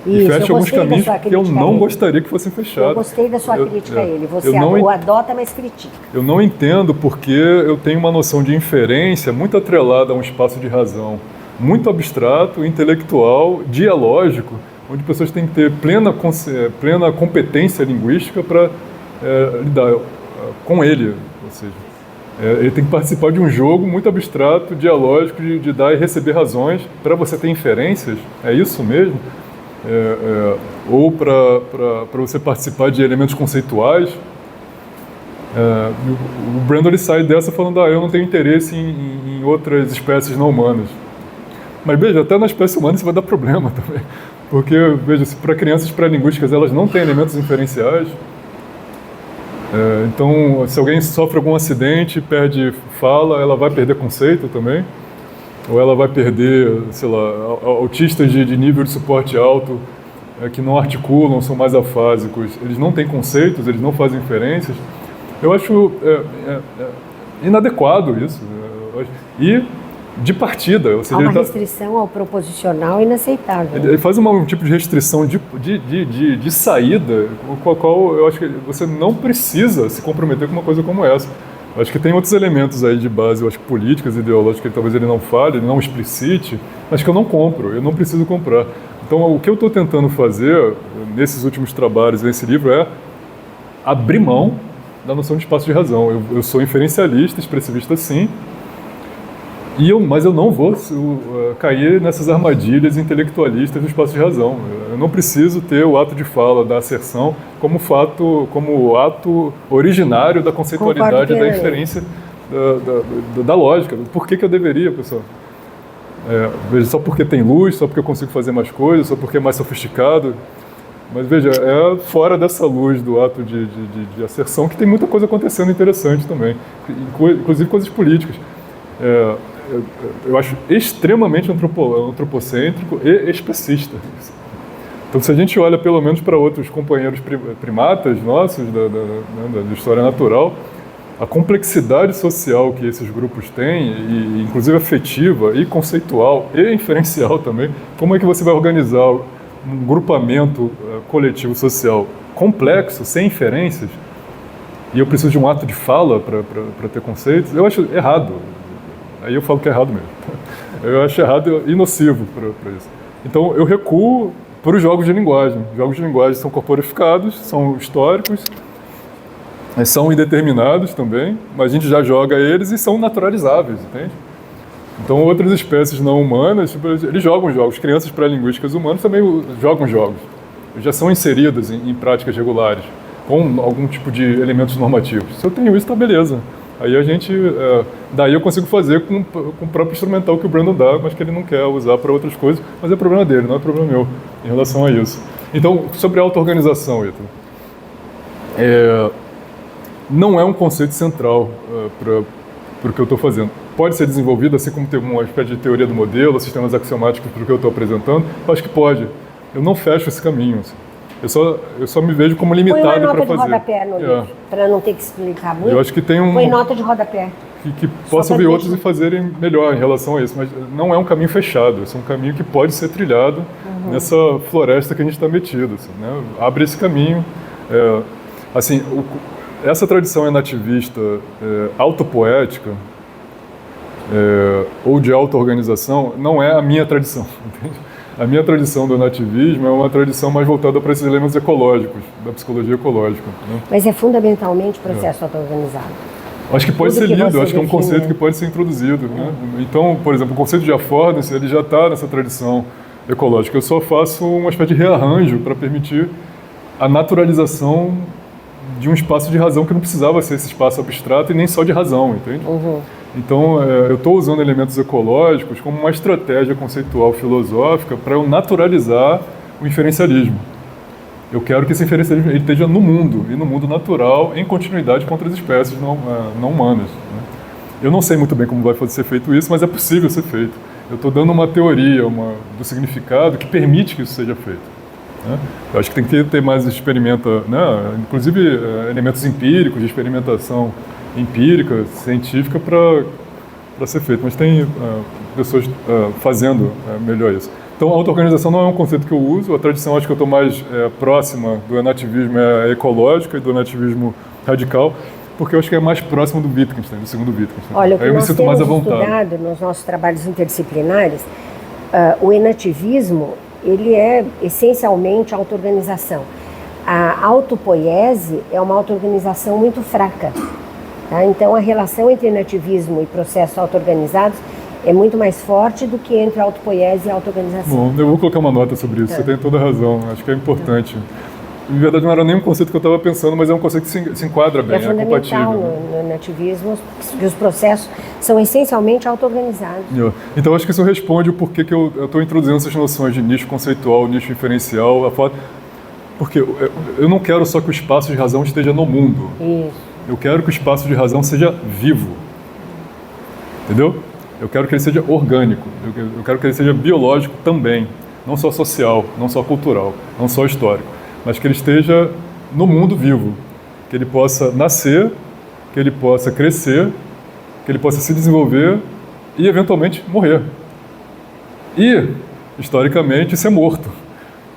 E fecha alguns caminhos que eu não gostaria que fossem fechados. Eu gostei da sua crítica a ele. Você o adota, mas critica. Eu não entendo porque eu tenho uma noção de inferência muito atrelada a um espaço de razão, muito abstrato, intelectual, dialógico, onde pessoas têm que ter plena competência linguística para lidar com ele. Ou seja, ele tem que participar de um jogo muito abstrato, dialógico, de dar e receber razões para você ter inferências. É isso mesmo? Ou para você participar de elementos conceituais. O Brandon ele sai dessa falando, eu não tenho interesse em outras espécies não humanas. Mas veja, até na espécie humana isso vai dar problema também. Porque, veja, se para crianças pré-linguísticas elas não têm elementos inferenciais, então se alguém sofre algum acidente, perde fala, ela vai perder conceito também. Ou ela vai perder, sei lá, autistas de nível de suporte alto, que não articulam, são mais afásicos, eles não têm conceitos, eles não fazem inferências. Eu acho inadequado isso. E de partida. Ou seja, há uma restrição ao proposicional inaceitável. Ele faz um tipo de restrição de saída, com a qual eu acho que você não precisa se comprometer com uma coisa como essa. Acho que tem outros elementos aí de base, eu acho que políticas, ideológicas, que talvez ele não fale, ele não explicite, mas que eu não compro, eu não preciso comprar. Então, o que eu estou tentando fazer nesses últimos trabalhos, nesse livro, é abrir mão da noção de espaço de razão. Eu sou inferencialista, expressivista sim, mas eu não vou cair nessas armadilhas intelectualistas do espaço de razão. Eu não preciso ter o ato de fala, da asserção, como ato originário da conceitualidade, da inferência, da lógica. Por que eu deveria, pessoal? Veja, só porque tem luz, só porque eu consigo fazer mais coisas, só porque é mais sofisticado. Mas veja, é fora dessa luz do ato de asserção que tem muita coisa acontecendo interessante também, inclusive coisas políticas. Eu acho extremamente antropocêntrico e especista. Então, se a gente olha pelo menos para outros companheiros primatas nossos da história natural, a complexidade social que esses grupos têm, e inclusive afetiva e conceitual e inferencial também, como é que você vai organizar um grupamento coletivo social complexo, sem inferências, e eu preciso de um ato de fala para ter conceitos? Eu acho errado. Aí eu falo que é errado mesmo. Eu acho errado e nocivo para isso. Então, eu recuo para os jogos de linguagem. Os jogos de linguagem são corporificados, são históricos, são indeterminados também, mas a gente já joga eles e são naturalizáveis, entende? Então, outras espécies não humanas, eles jogam jogos. Crianças pré-linguísticas humanas também jogam jogos. Já são inseridas em práticas regulares, com algum tipo de elementos normativos. Se eu tenho isso, tá beleza. Aí a gente, daí eu consigo fazer com o próprio instrumental que o Brandon dá, mas que ele não quer usar para outras coisas, mas é problema dele, não é problema meu em relação a isso. Então, sobre a auto-organização, Ítalo, não é um conceito central para o que eu estou fazendo. Pode ser desenvolvido, assim como tem uma espécie de teoria do modelo, sistemas axiomáticos para o que eu estou apresentando, eu acho que pode. Eu não fecho esse caminho, assim. Eu só me vejo como limitado para fazer. Põe uma nota de rodapé no livro, para não ter que explicar muito. Eu acho que tem Põe nota de rodapé. Que possa vir outros e fazerem melhor em relação a isso, mas não é um caminho fechado, é um caminho que pode ser trilhado nessa floresta que a gente está metido. Assim, né? Abre esse caminho. Assim, essa tradição nativista, autopoética, ou de auto-organização, não é a minha tradição, entende? A minha tradição do nativismo é uma tradição mais voltada para esses elementos ecológicos, da psicologia ecológica. Né? Mas é fundamentalmente processo auto-organizado. Acho que pode ser lido, acho que é um conceito que pode ser introduzido. Né? Então, por exemplo, o conceito de affordance, ele já está nessa tradição ecológica. Eu só faço uma espécie de rearranjo para permitir a naturalização de um espaço de razão que não precisava ser esse espaço abstrato e nem só de razão, entende? Então, eu estou usando elementos ecológicos como uma estratégia conceitual filosófica para eu naturalizar o inferencialismo. Eu quero que esse inferencialismo ele esteja no mundo, e no mundo natural, em continuidade com outras espécies não humanas. Né? Eu não sei muito bem como vai ser feito isso, mas é possível ser feito. Eu estou dando uma teoria do significado que permite que isso seja feito. né? Eu acho que tem que ter mais né? Inclusive elementos empíricos, de experimentação empírica, científica, para ser feito. Mas tem pessoas fazendo melhor isso. Então, a auto-organização não é um conceito que eu uso. A tradição, acho que eu estou mais próxima do enativismo ecológico e do enativismo radical, porque eu acho que é mais próximo do Wittgenstein, do segundo Wittgenstein. Olha, o que aí eu me nós sinto mais à temos vontade. estudado nos nossos trabalhos interdisciplinares, o enativismo, ele é essencialmente auto-organização. A autopoiese é uma auto-organização muito fraca. Tá? Então, a relação entre enativismo e processos auto-organizados é muito mais forte do que entre autopoiese e auto-organização. Bom, eu vou colocar uma nota sobre isso, você tem toda a razão, acho que é importante. Na verdade, não era nem um conceito que eu estava pensando, mas é um conceito que se enquadra bem, É fundamental compatível. no nativismo que os processos são essencialmente auto-organizados. Então, acho que isso responde o porquê que eu estou introduzindo essas noções de nicho conceitual, nicho inferencial, porque eu não quero só que o espaço de razão esteja no mundo. Isso. Eu quero que o espaço de razão seja vivo. Entendeu? Eu quero que ele seja orgânico. Eu quero que ele seja biológico também. Não só social, não só cultural, não só histórico. Mas que ele esteja no mundo vivo. Que ele possa nascer, que ele possa crescer, que ele possa se desenvolver e, eventualmente, morrer. E, historicamente, ser morto.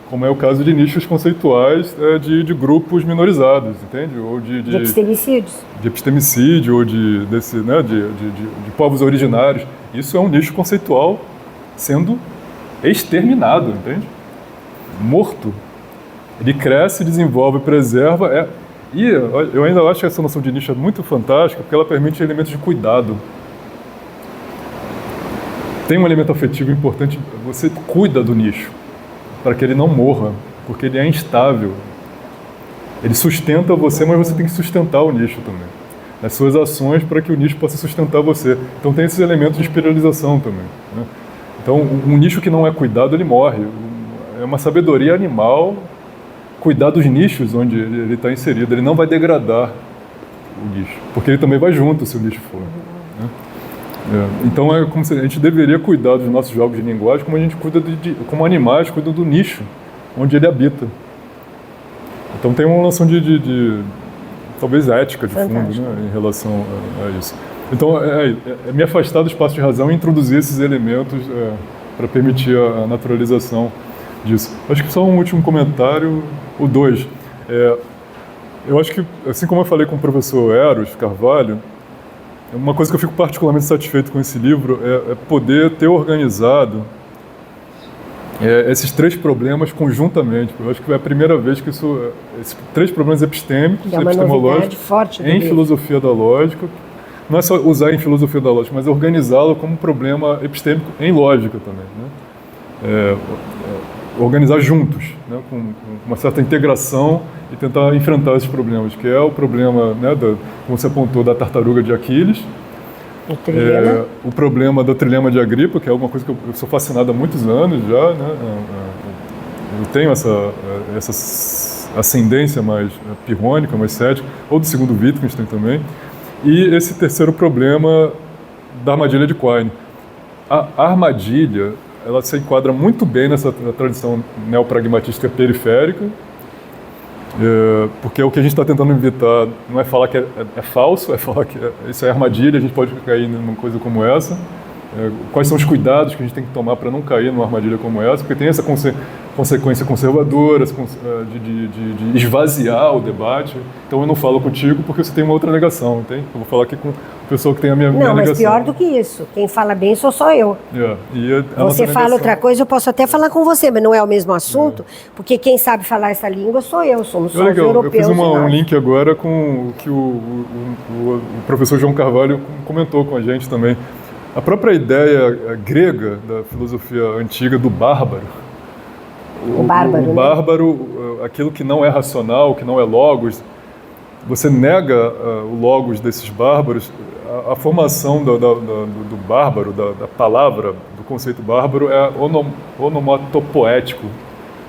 Como é o caso de nichos conceituais de grupos minorizados, entende? Ou de epistemicídios. De epistemicídio, ou de povos originários. Isso é um nicho conceitual sendo exterminado, entende? Morto. Ele cresce, desenvolve, preserva. E eu ainda acho que essa noção de nicho é muito fantástica, porque ela permite elementos de cuidado. Tem um elemento afetivo importante, você cuida do nicho, para que ele não morra, porque ele é instável. Ele sustenta você, mas você tem que sustentar o nicho também. As suas ações para que o nicho possa sustentar você. Então tem esses elementos de espiralização também, né? Então um nicho que não é cuidado, ele morre. É uma sabedoria animal cuidar dos nichos onde ele está inserido. Ele não vai degradar o nicho, porque ele também vai junto se o nicho for, né? Então é como se a gente deveria cuidar dos nossos jogos de linguagem como a gente cuida como animais cuidam do nicho onde ele habita. Então tem uma noção de talvez ética de fundo, né, em relação a isso. Então é me afastar do espaço de razão e introduzir esses elementos para permitir a naturalização disso. Acho que só um último comentário, o 2. Eu acho que, assim como eu falei com o professor Eros Carvalho, uma coisa que eu fico particularmente satisfeito com esse livro é poder ter organizado esses três problemas conjuntamente. Eu acho que é a primeira vez que esses três problemas epistêmicos, epistemológicos, em filosofia da lógica, não é só usar em filosofia da lógica, mas organizá-lo como um problema epistêmico em lógica também, né? Organizar juntos, né? Com uma certa integração e tentar enfrentar esses problemas, que é o problema, né, como você apontou, da tartaruga de Aquiles, o problema do trilema de Agripa, que é alguma coisa que eu sou fascinado há muitos anos já, né? Eu tenho essa ascendência mais pirrônica, mais cética, ou do segundo Wittgenstein também, e esse terceiro problema da armadilha de Quine. A armadilha, ela se enquadra muito bem nessa tradição neopragmatista periférica, porque o que a gente está tentando evitar não é falar que é falso, é falar que isso é armadilha, a gente pode cair numa coisa como essa. Quais são os cuidados que a gente tem que tomar para não cair numa armadilha como essa, porque tem essa consequência conservadora de esvaziar o debate. Então eu não falo contigo porque você tem uma outra negação, entende? Eu vou falar aqui com a pessoa que tem a minha negação. Não, mas pior do que isso, quem fala bem sou só eu. Você fala outra coisa, eu posso até falar com você, mas não é o mesmo assunto, porque quem sabe falar essa língua sou eu, somos só os europeus. Eu fiz um link agora com o que o professor João Carvalho comentou com a gente também. A própria ideia grega da filosofia antiga do bárbaro, o bárbaro, aquilo que não é racional, que não é logos, você nega o logos desses bárbaros, a formação do bárbaro, da palavra, do conceito bárbaro é onomatopoético,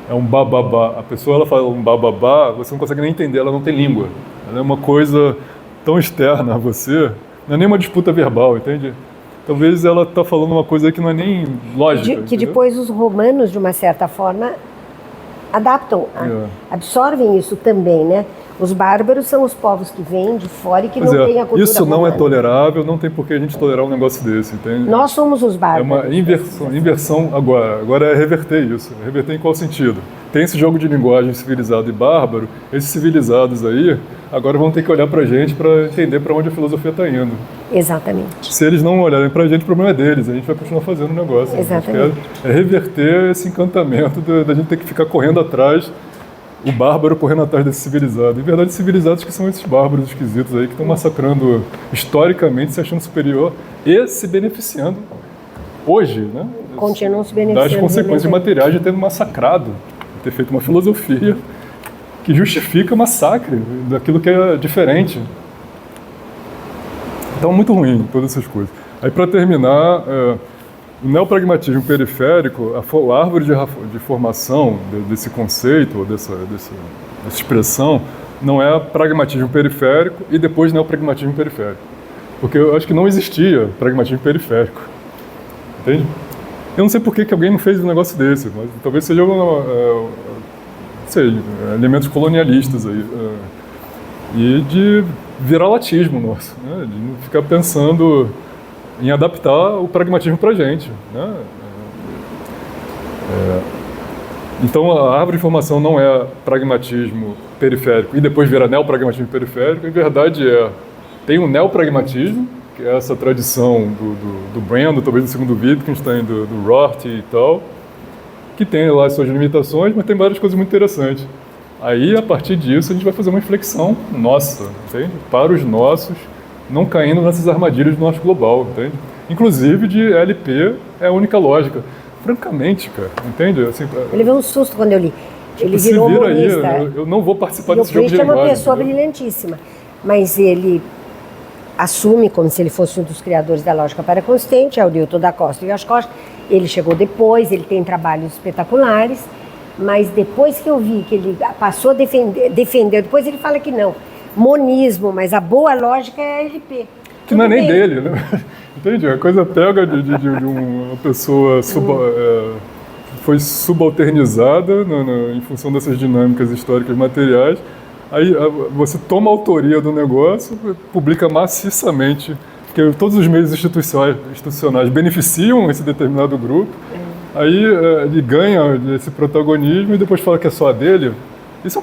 é um bababá. A pessoa ela fala um bababá, você não consegue nem entender, ela não tem língua. Ela é uma coisa tão externa a você, não é nem uma disputa verbal, entende? Talvez ela está falando uma coisa que não é nem lógica. Que depois os romanos, de uma certa forma, adaptam, absorvem isso também, né? Os bárbaros são os povos que vêm de fora e que não têm a cultura isso não romana. é tolerável, não tem por que a gente tolerar um negócio desse, entende? Nós somos os bárbaros. É uma inversão agora é reverter isso. Reverter em qual sentido? Tem esse jogo de linguagem civilizado e bárbaro, esses civilizados aí agora vão ter que olhar pra gente para entender para onde a filosofia está indo. Exatamente. Se eles não olharem pra gente, o problema é deles, a gente vai continuar fazendo o negócio. Exatamente. É reverter esse encantamento da gente ter que ficar correndo atrás, o bárbaro correndo atrás desse civilizado. Em verdade, civilizados que são esses bárbaros esquisitos aí, que estão massacrando historicamente, se achando superior e se beneficiando hoje, né? Continuam se beneficiando. Das consequências materiais de ter massacrado, de ter feito uma filosofia que justifica o massacre daquilo que é diferente. Então, muito ruim todas essas coisas. Aí, para terminar, o neopragmatismo periférico, a árvore de formação desse conceito, ou dessa expressão, não é pragmatismo periférico e depois neopragmatismo periférico. Porque eu acho que não existia pragmatismo periférico. Entende? Eu não sei por que alguém não fez um negócio desse, mas talvez sejam elementos colonialistas aí. E de viralatismo nosso, né? De não ficar pensando em adaptar o pragmatismo para a gente, né? Então a árvore de formação não é pragmatismo periférico e depois vira neopragmatismo periférico, em verdade tem um neopragmatismo, que é essa tradição do Brandon, talvez do segundo Wittgenstein, do Roth e tal, que tem lá as suas limitações, mas tem várias coisas muito interessantes. Aí, a partir disso, a gente vai fazer uma inflexão nossa, entende? Para os nossos, não caindo nessas armadilhas do norte global, entende? Inclusive de LP é a única lógica. Francamente, cara, entende? Assim, ele veio um susto quando eu li. Ele se virou vira humanista. aí, eu não vou participar desse o jogo de Proust é uma linguagem. pessoa entendeu? brilhantíssima, mas ele assume como se ele fosse um dos criadores da lógica paraconsistente, é o Newton da Costa e As Costa. Ele chegou depois, ele tem trabalhos espetaculares, mas depois que eu vi que ele passou a defender, depois ele fala que não, monismo, mas a boa lógica é a LP. Que não é nem dele, né? Entende? A coisa pega de uma pessoa foi subalternizada em função dessas dinâmicas históricas materiais. Aí você toma a autoria do negócio, publica maciçamente, porque todos os meios institucionais beneficiam esse determinado grupo. Aí ele ganha esse protagonismo e depois fala que é só dele. Isso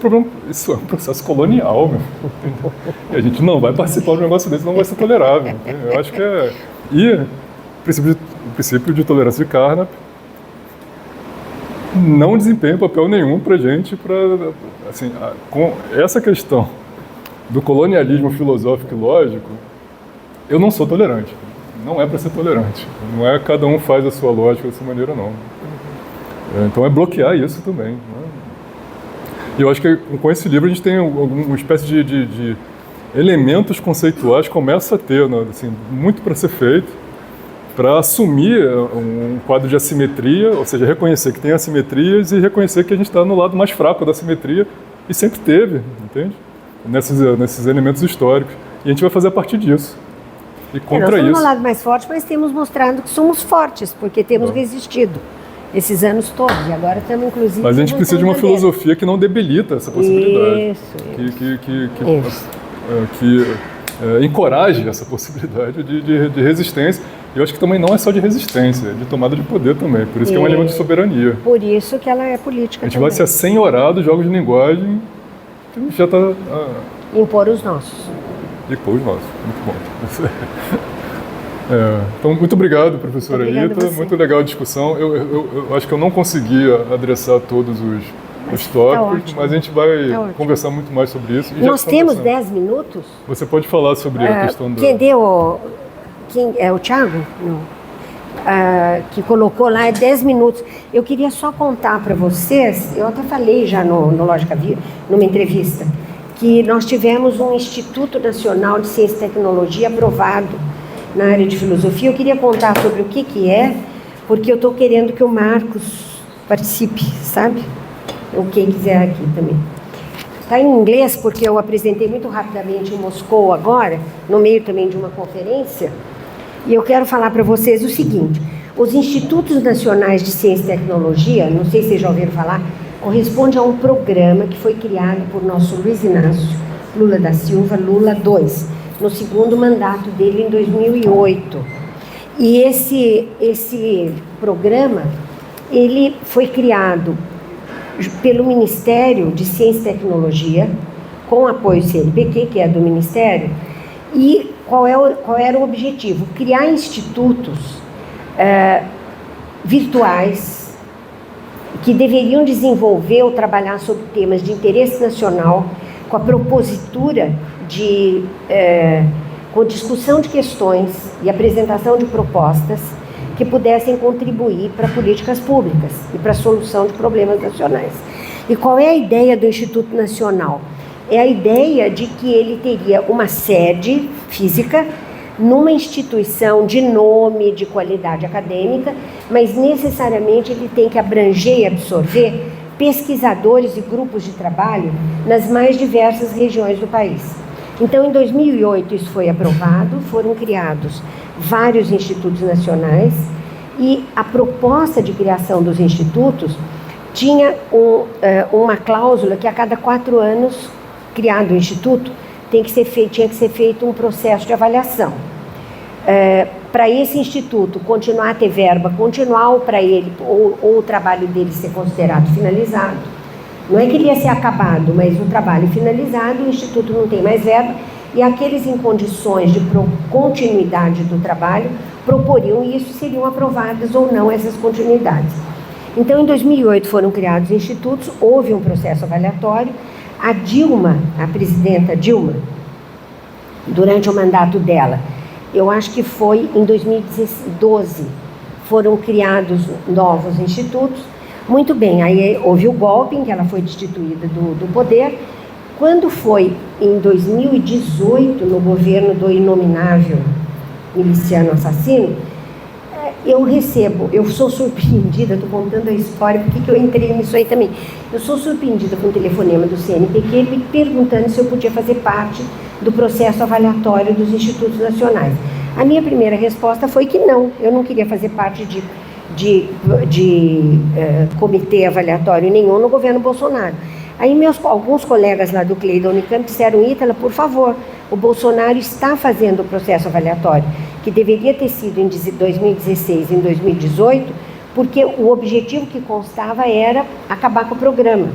é um processo colonial, meu. Entendeu? E a gente não vai participar de um negócio desse, não vai ser tolerável. Entendeu? Eu acho que E o princípio de tolerância de Carnap não desempenha papel nenhum pra gente, assim, com essa questão do colonialismo filosófico e lógico, eu não sou tolerante. Não é para ser tolerante. Não é cada um faz a sua lógica dessa maneira, não. Então é bloquear isso também. Né? E eu acho que com esse livro a gente tem uma espécie de elementos conceituais que começa a ter, né? Assim, muito para ser feito, para assumir um quadro de assimetria, ou seja, reconhecer que tem assimetrias e reconhecer que a gente está no lado mais fraco da assimetria, e sempre teve, entende? Nesses elementos históricos. E a gente vai fazer a partir disso. E contra nós estamos isso. no lado mais forte, mas temos mostrado que somos fortes, porque temos resistido esses anos todos. E agora estamos, inclusive... Mas a gente precisa de uma filosofia que não debilita essa possibilidade. Isso. Que encoraje essa possibilidade de resistência. E eu acho que também não é só de resistência, é de tomada de poder também. Por isso que é um elemento de soberania. Por isso que ela é política. A gente vai se assenhorar dos jogos de linguagem que a gente já está... Impor os nossos. Impor os nossos. Muito bom. Então, muito obrigado, professora Rita. Muito legal a discussão. Eu acho que eu não consegui adressar todos os tópicos, mas a gente vai conversar muito mais sobre isso. Nós temos 10 minutos? Você pode falar sobre a questão do... Quem é o Thiago? Não. Que colocou lá 10 minutos. Eu queria só contar para vocês, eu até falei já no Lógica Viva, numa entrevista, que nós tivemos um Instituto Nacional de Ciência e Tecnologia aprovado na área de filosofia. Eu queria contar sobre o que é, porque eu estou querendo que o Marcos participe, sabe? Ou quem quiser aqui também. Está em inglês, porque eu apresentei muito rapidamente em Moscou agora, no meio também de uma conferência, e eu quero falar para vocês o seguinte: os Institutos Nacionais de Ciência e Tecnologia, não sei se vocês já ouviram falar, corresponde a um programa que foi criado por nosso Luiz Inácio Lula da Silva, Lula II, no segundo mandato dele em 2008. E esse programa, ele foi criado pelo Ministério de Ciência e Tecnologia, com apoio CNPq, que é do Ministério, e qual era o objetivo? Criar institutos virtuais que deveriam desenvolver ou trabalhar sobre temas de interesse nacional, com a propositura com discussão de questões e apresentação de propostas que pudessem contribuir para políticas públicas e para a solução de problemas nacionais. E qual é a ideia do Instituto Nacional? É a ideia de que ele teria uma sede física numa instituição de nome, de qualidade acadêmica, mas necessariamente ele tem que abranger e absorver pesquisadores e grupos de trabalho nas mais diversas regiões do país. Então, em 2008, isso foi aprovado, foram criados vários institutos nacionais e a proposta de criação dos institutos tinha uma cláusula que a cada 4 anos, criado o instituto, tinha que ser feito um processo de avaliação. Para esse instituto continuar a ter verba, continuar para ele, ou o trabalho dele ser considerado finalizado. Não é que ele ia ser acabado, mas o trabalho finalizado, o instituto não tem mais verba, e aqueles em condições de continuidade do trabalho proporiam isso, seriam aprovadas ou não essas continuidades. Então, em 2008 foram criados institutos, houve um processo avaliatório. A Dilma, a presidenta Dilma, durante o mandato dela, eu acho que foi em 2012, foram criados novos institutos. Muito bem, aí houve o golpe em que ela foi destituída do poder. Quando foi em 2018, no governo do inominável miliciano assassino, eu sou surpreendida, estou contando a história, porque eu entrei nisso aí também. Eu sou surpreendida com o telefonema do CNPq me perguntando se eu podia fazer parte do processo avaliatório dos institutos nacionais. A minha primeira resposta foi que não, eu não queria fazer parte de comitê avaliatório nenhum no governo Bolsonaro. Aí alguns colegas lá do CLEI da Unicamp disseram: Ítala, por favor, o Bolsonaro está fazendo o processo avaliatório, que deveria ter sido em 2016 e em 2018, porque o objetivo que constava era acabar com o programa.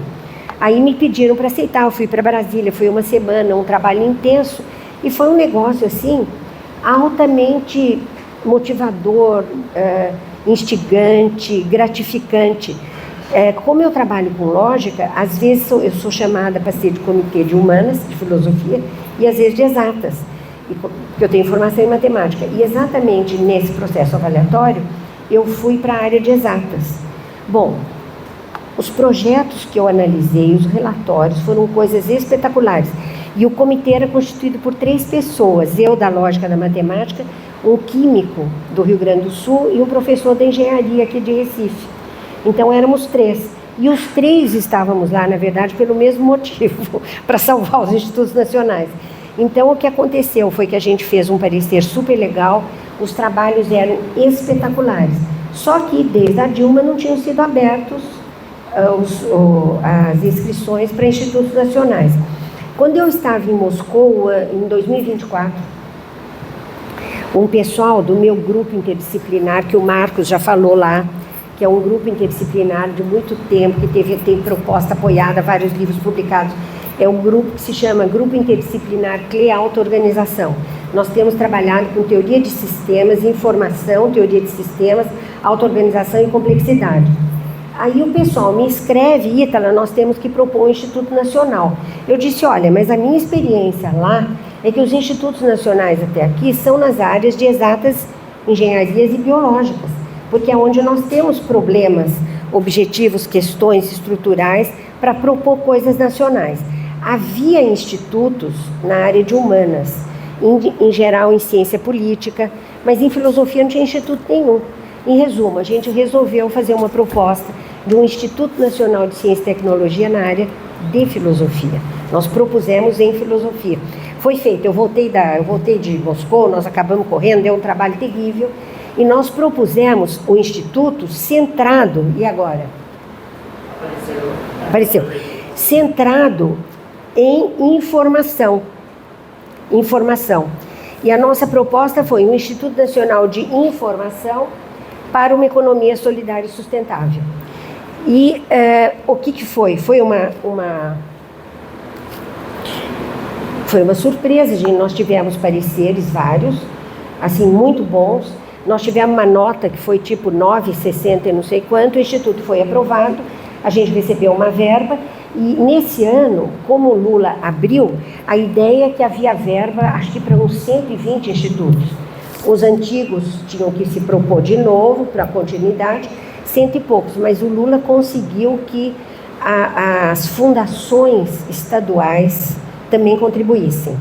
Aí me pediram para aceitar, eu fui para Brasília, foi uma semana, um trabalho intenso, e foi um negócio assim, altamente motivador, instigante, gratificante. Como eu trabalho com lógica, às vezes eu sou chamada para ser de comitê de humanas, de filosofia, e às vezes de exatas, porque eu tenho formação em matemática. E exatamente nesse processo avaliatório, eu fui para a área de exatas. Bom, os projetos que eu analisei, os relatórios, foram coisas espetaculares. E o comitê era constituído por 3 pessoas, eu da lógica da matemática, um químico do Rio Grande do Sul e um professor da engenharia aqui de Recife. Então éramos 3. E os 3 estávamos lá, na verdade, pelo mesmo motivo, para salvar os institutos nacionais. Então o que aconteceu foi que a gente fez um parecer super legal, os trabalhos eram espetaculares. Só que desde a Dilma não tinham sido abertos as inscrições para institutos nacionais. Quando eu estava em Moscou, em 2024, um pessoal do meu grupo interdisciplinar, que o Marcos já falou lá, que é um grupo interdisciplinar de muito tempo, que tem proposta apoiada, vários livros publicados, é um grupo que se chama Grupo Interdisciplinar CLE Auto-Organização. Nós temos trabalhado com teoria de sistemas, informação, teoria de sistemas, auto-organização e complexidade. Aí o pessoal me escreve: Ítala, nós temos que propor um Instituto Nacional. Eu disse: olha, mas a minha experiência lá é que os institutos nacionais até aqui são nas áreas de exatas, engenharias e biológicas, porque é onde nós temos problemas, objetivos, questões estruturais para propor coisas nacionais. Havia institutos na área de humanas, em geral em ciência política, mas em filosofia não tinha instituto nenhum. Em resumo, a gente resolveu fazer uma proposta de um Instituto Nacional de Ciência e Tecnologia na área de filosofia. Nós propusemos em filosofia. Foi feito, eu voltei de Moscou, nós acabamos correndo, deu um trabalho terrível, e nós propusemos o Instituto centrado, e agora? Apareceu. Centrado em informação. E a nossa proposta foi um Instituto Nacional de Informação para uma economia solidária e sustentável. E o que foi? Foi uma surpresa, gente. Nós tivemos pareceres vários, assim, muito bons. Nós tivemos uma nota que foi tipo 9,60 e não sei quanto, o Instituto foi aprovado, a gente recebeu uma verba, e nesse ano, como o Lula abriu, a ideia é que havia verba, acho que para uns 120 institutos. Os antigos tinham que se propor de novo para a continuidade, 100 e poucos, mas o Lula conseguiu que as fundações estaduais também contribuíssem.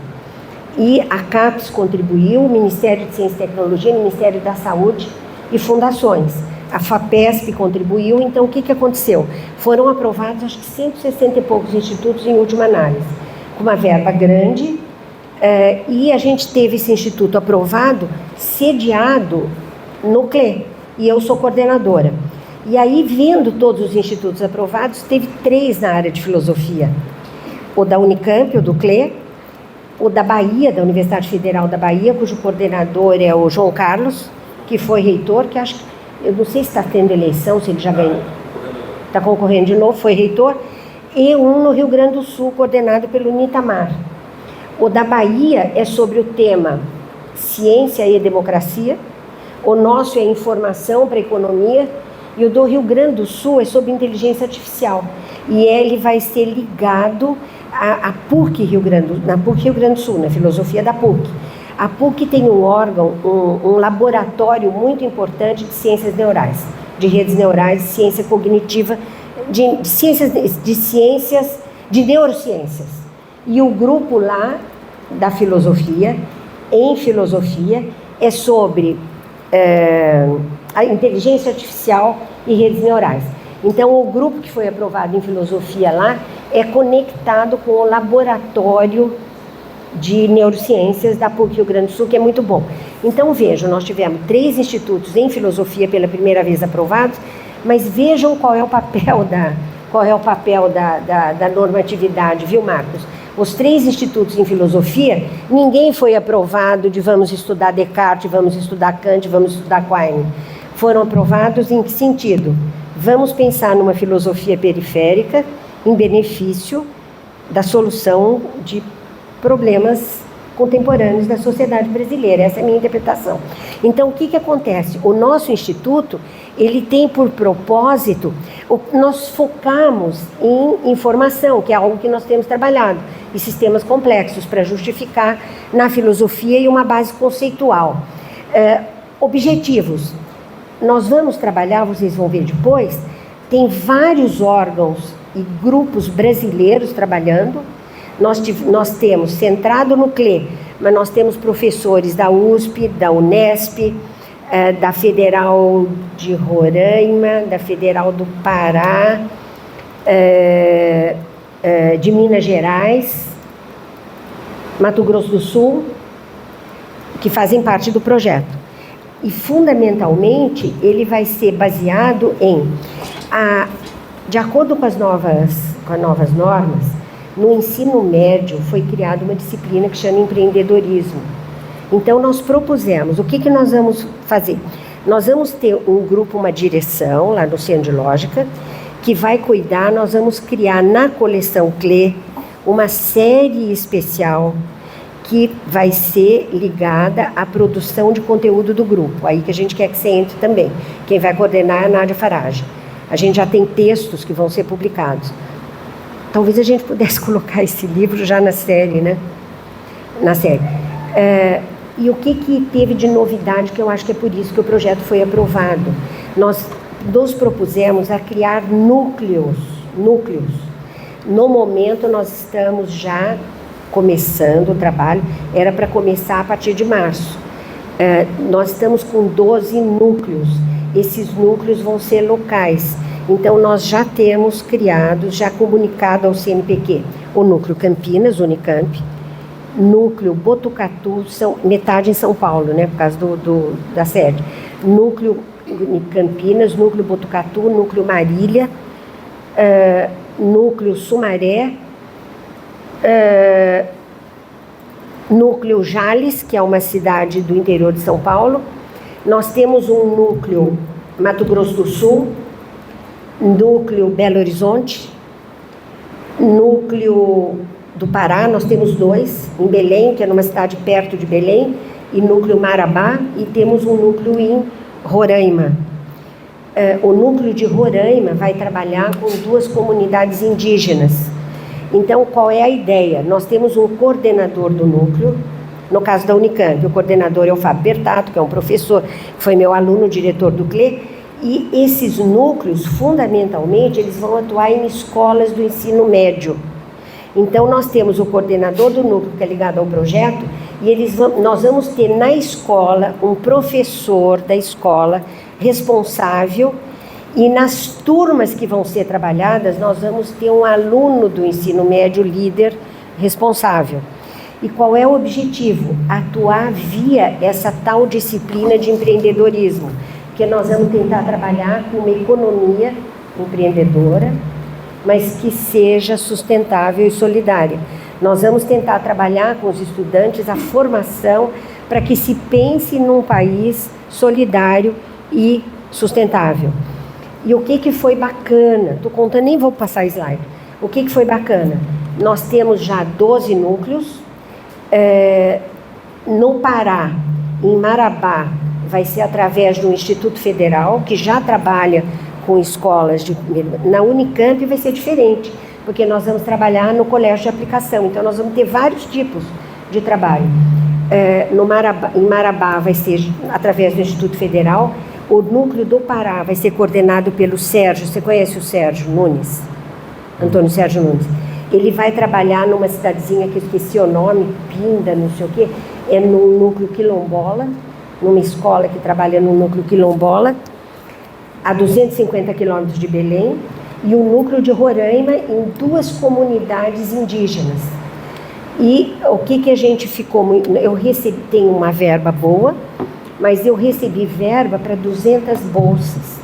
E a CAPES contribuiu, o Ministério de Ciência e Tecnologia, o Ministério da Saúde e fundações. A FAPESP contribuiu, então o que aconteceu? Foram aprovados, acho que 160 e poucos institutos em última análise, com uma verba grande, e a gente teve esse instituto aprovado, sediado no CLE, e eu sou coordenadora. E aí, vendo todos os institutos aprovados, teve 3 na área de filosofia. O da Unicamp, o do CLE, o da Bahia, da Universidade Federal da Bahia, cujo coordenador é o João Carlos, que foi reitor, que acho que, eu não sei se está tendo eleição, se ele já ganhou, está concorrendo de novo, foi reitor, e um no Rio Grande do Sul, coordenado pelo Nitamar. O da Bahia é sobre o tema ciência e democracia, o nosso é informação para a economia, e o do Rio Grande do Sul é sobre inteligência artificial. E ele vai ser ligado à PUC na PUC Rio Grande do Sul, na filosofia da PUC. A PUC tem um órgão, um laboratório muito importante de ciências neurais, de redes neurais, de ciência cognitiva, de neurociências. E o grupo lá da filosofia, em filosofia, é sobre a inteligência artificial e redes neurais. Então, o grupo que foi aprovado em filosofia lá é conectado com o laboratório de neurociências da PUC Rio Grande do Sul, que é muito bom. Então, vejam, nós tivemos 3 institutos em filosofia pela primeira vez aprovados, mas vejam qual é o papel da normatividade, viu, Marcos? Os 3 institutos em filosofia, ninguém foi aprovado de vamos estudar Descartes, vamos estudar Kant, vamos estudar Quine. Foram aprovados em que sentido? Vamos pensar numa filosofia periférica em benefício da solução de problemas contemporâneos da sociedade brasileira. Essa é a minha interpretação. Então, o que acontece? O nosso instituto, ele tem por propósito, nós focamos em informação, que é algo que nós temos trabalhado, e sistemas complexos para justificar na filosofia e uma base conceitual. Objetivos. Nós vamos trabalhar, vocês vão ver depois, tem vários órgãos e grupos brasileiros trabalhando. Nós temos, centrado no CLE, mas nós temos professores da USP, da Unesp, da Federal de Roraima, da Federal do Pará, de Minas Gerais, Mato Grosso do Sul, que fazem parte do projeto. E, fundamentalmente, ele vai ser baseado de acordo com as novas normas, no ensino médio foi criada uma disciplina que chama empreendedorismo. Então, nós propusemos, o que nós vamos fazer? Nós vamos ter um grupo, uma direção, lá no Centro de Lógica, que vai cuidar, nós vamos criar na coleção CLE uma série especial que vai ser ligada à produção de conteúdo do grupo, aí que a gente quer que você entre também. Quem vai coordenar é a Nádia Farage. A gente já tem textos que vão ser publicados. Talvez a gente pudesse colocar esse livro já na série, né? Na série. E o que teve de novidade, que eu acho que é por isso que o projeto foi aprovado? Nós nos propusemos a criar núcleos. No momento, nós estamos já começando o trabalho, era para começar a partir de março. Nós estamos com 12 núcleos. Esses núcleos vão ser locais. Então, nós já temos criado, já comunicado ao CNPq, o núcleo Campinas, Unicamp, núcleo Botucatu, metade em São Paulo, né, por causa da sede, núcleo Campinas, núcleo Botucatu, núcleo Marília, Núcleo Sumaré, Núcleo Jales, que é uma cidade do interior de São Paulo. Nós temos um núcleo Mato Grosso do Sul, núcleo Belo Horizonte, núcleo do Pará, nós temos 2, em Belém, que é numa cidade perto de Belém, e núcleo Marabá, e temos um núcleo em Roraima. O núcleo de Roraima vai trabalhar com 2 comunidades indígenas. Então, qual é a ideia? Nós temos um coordenador do núcleo, no caso da Unicamp, o coordenador é o Fábio Bertato, que é um professor, que foi meu aluno, diretor do CLE, e esses núcleos, fundamentalmente, eles vão atuar em escolas do ensino médio. Então, nós temos o coordenador do núcleo, que é ligado ao projeto, e nós vamos ter na escola um professor da escola responsável, e nas turmas que vão ser trabalhadas, nós vamos ter um aluno do ensino médio líder responsável. E qual é o objetivo? Atuar via essa tal disciplina de empreendedorismo, que nós vamos tentar trabalhar com uma economia empreendedora, mas que seja sustentável e solidária. Nós vamos tentar trabalhar com os estudantes a formação para que se pense num país solidário e sustentável. E o que foi bacana? Estou contando, nem vou passar slide. O que foi bacana? Nós temos já 12 núcleos. No Pará, em Marabá, vai ser através do Instituto Federal, que já trabalha com escolas. Na Unicamp vai ser diferente, porque nós vamos trabalhar no colégio de aplicação. Então, nós vamos ter vários tipos de trabalho. Em Marabá vai ser através do Instituto Federal. O núcleo do Pará vai ser coordenado pelo Sérgio. Você conhece o Sérgio Nunes? Antônio Sérgio Nunes. Ele vai trabalhar numa cidadezinha que eu esqueci o nome, Pinda, não sei o quê. É no núcleo quilombola, numa escola que trabalha no núcleo quilombola, a 250 quilômetros de Belém, e o núcleo de Roraima em 2 comunidades indígenas. E o que a gente ficou... Eu tenho uma verba boa, mas eu recebi verba para 200 bolsas.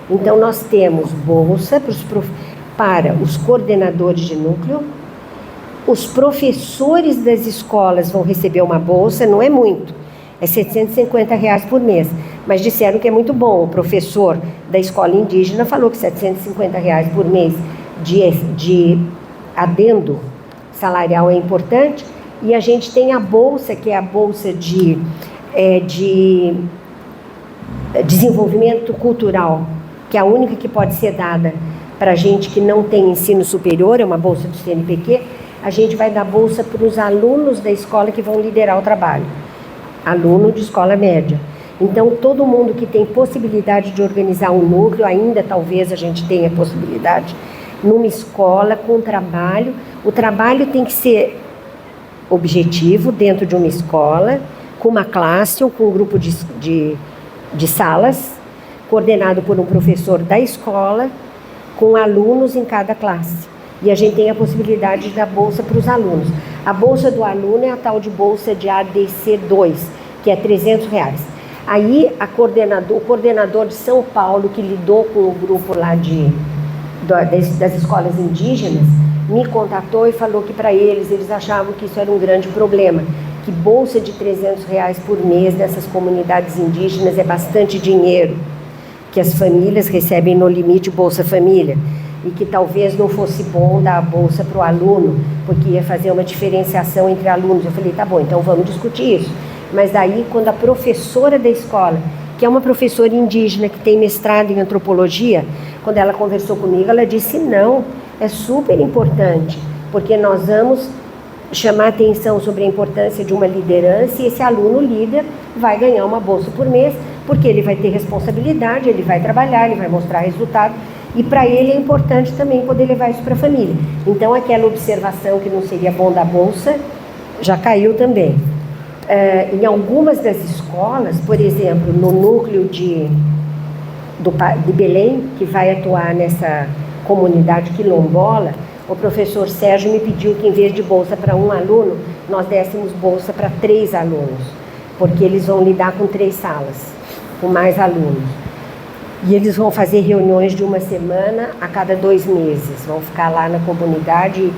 Então, nós temos bolsa para os coordenadores de núcleo, os professores das escolas vão receber uma bolsa, não é muito, é R$750 por mês, mas disseram que é muito bom. O professor da escola indígena falou que R$750 por mês de adendo salarial é importante, e a gente tem a bolsa, que é a bolsa de desenvolvimento cultural, que é a única que pode ser dada para gente que não tem ensino superior, é uma bolsa do CNPq. A gente vai dar bolsa para os alunos da escola que vão liderar o trabalho, aluno de escola média. Então, todo mundo que tem possibilidade de organizar um núcleo, ainda talvez a gente tenha possibilidade, numa escola com trabalho. O trabalho tem que ser objetivo dentro de uma escola, com uma classe ou com um grupo de salas, coordenado por um professor da escola, com alunos em cada classe. E a gente tem a possibilidade de dar bolsa para os alunos. A bolsa do aluno é a tal de bolsa de ADC2, que é R$300. Aí o coordenador de São Paulo, que lidou com o grupo lá das escolas indígenas, me contatou e falou que para eles achavam que isso era um grande problema, que bolsa de R$300 por mês nessas comunidades indígenas é bastante dinheiro, que as famílias recebem no limite Bolsa Família, e que talvez não fosse bom dar a bolsa para o aluno, porque ia fazer uma diferenciação entre alunos. Eu falei, tá bom, então vamos discutir isso. Mas daí, quando a professora da escola, que é uma professora indígena que tem mestrado em antropologia, quando ela conversou comigo, ela disse, não, é super importante, porque nós vamos chamar atenção sobre a importância de uma liderança, e esse aluno líder vai ganhar uma bolsa por mês, porque ele vai ter responsabilidade, ele vai trabalhar, ele vai mostrar resultado, e para ele é importante também poder levar isso para a família. Então, aquela observação que não seria bom da bolsa, já caiu também. Em algumas das escolas, por exemplo, no núcleo de Belém, que vai atuar nessa comunidade quilombola, o professor Sérgio me pediu que, em vez de bolsa para um aluno, nós dessemos bolsa para 3 alunos, porque eles vão lidar com 3 salas, com mais alunos. E eles vão fazer reuniões de uma semana a cada 2 meses. Vão ficar lá na comunidade.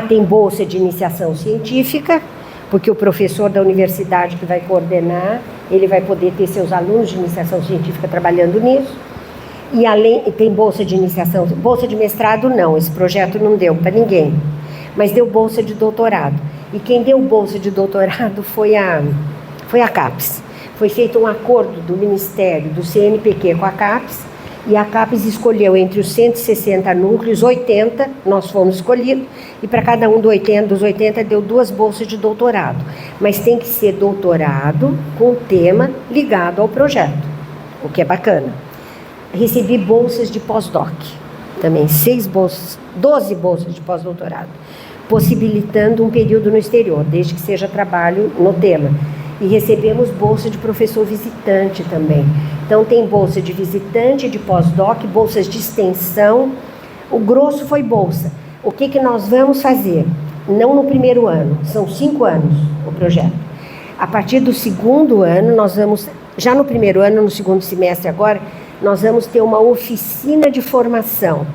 Tem bolsa de iniciação científica, porque o professor da universidade que vai coordenar, ele vai poder ter seus alunos de iniciação científica trabalhando nisso. E tem bolsa de iniciação, bolsa de mestrado não, esse projeto não deu para ninguém, mas deu bolsa de doutorado. E quem deu bolsa de doutorado foi a CAPES. Foi feito um acordo do Ministério, do CNPq com a CAPES, e a CAPES escolheu entre os 160 núcleos, 80, nós fomos escolhidos, e para cada um dos 80 deu 2 bolsas de doutorado. Mas tem que ser doutorado com tema ligado ao projeto, o que é bacana. Recebi bolsas de pós-doc, também 12 bolsas de pós-doutorado, possibilitando um período no exterior, desde que seja trabalho no tema. E recebemos bolsa de professor visitante também. Então tem bolsa de visitante, de pós-doc, bolsas de extensão. O grosso foi bolsa. O que nós vamos fazer? Não no primeiro ano, são 5 anos o projeto. A partir do segundo ano, nós vamos, já no primeiro ano, no segundo semestre agora, nós vamos ter uma oficina de formação.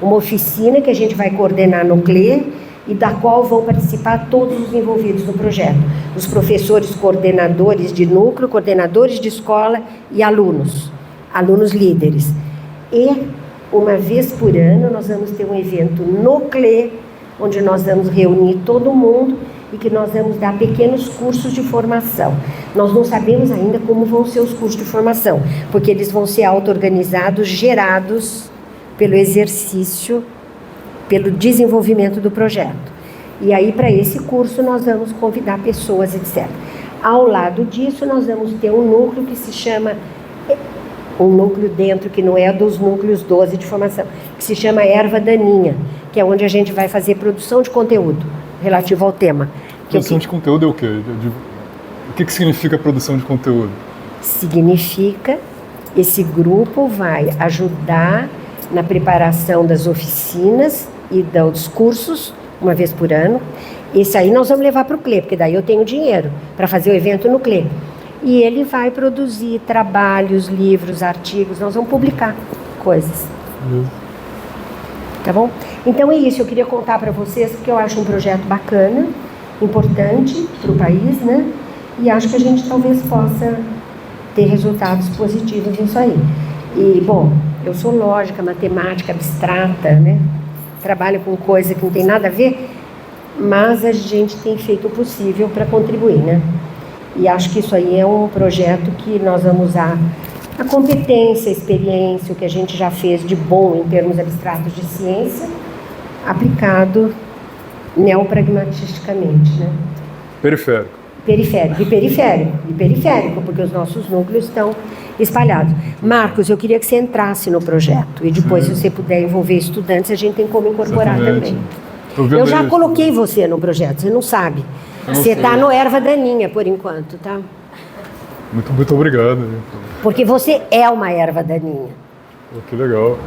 Uma oficina que a gente vai coordenar no CLE e da qual vão participar todos os envolvidos no projeto. Os professores coordenadores de núcleo, coordenadores de escola e alunos líderes. E, uma vez por ano, nós vamos ter um evento no CLE, onde nós vamos reunir todo mundo e que nós vamos dar pequenos cursos de formação. Nós não sabemos ainda como vão ser os cursos de formação, porque eles vão ser auto-organizados, gerados pelo exercício, pelo desenvolvimento do projeto. E aí, para esse curso, nós vamos convidar pessoas, etc. Ao lado disso, nós vamos ter um núcleo que se chama, um núcleo dentro, que não é dos núcleos 12 de formação, que se chama Erva Daninha, que é onde a gente vai fazer produção de conteúdo relativo ao tema. Produção de conteúdo é o quê? O que significa produção de conteúdo? Significa, esse grupo vai ajudar na preparação das oficinas e dos cursos, uma vez por ano. Esse aí nós vamos levar para o CLE, porque daí eu tenho dinheiro para fazer o evento no CLE. E ele vai produzir trabalhos, livros, artigos, nós vamos publicar coisas. Tá bom? Então é isso, eu queria contar para vocês que eu acho um projeto bacana, importante para o país, né? E acho que a gente talvez possa ter resultados positivos nisso aí. E, bom, eu sou lógica, matemática, abstrata, né? Trabalho com coisa que não tem nada a ver, mas a gente tem feito o possível para contribuir, né? E acho que isso aí é um projeto que nós vamos usar a competência, a experiência, o que a gente já fez de bom em termos abstratos de ciência, aplicado neopragmatisticamente, né? Periférico. Periférico, porque os nossos núcleos estão espalhados. Marcos, eu queria que você entrasse no projeto e depois, se você puder envolver estudantes, a gente tem como incorporar também. Eu já coloquei você no projeto, você não sabe. Você está no Erva Daninha, por enquanto, tá? Muito obrigado. Porque você é uma erva daninha. Que legal.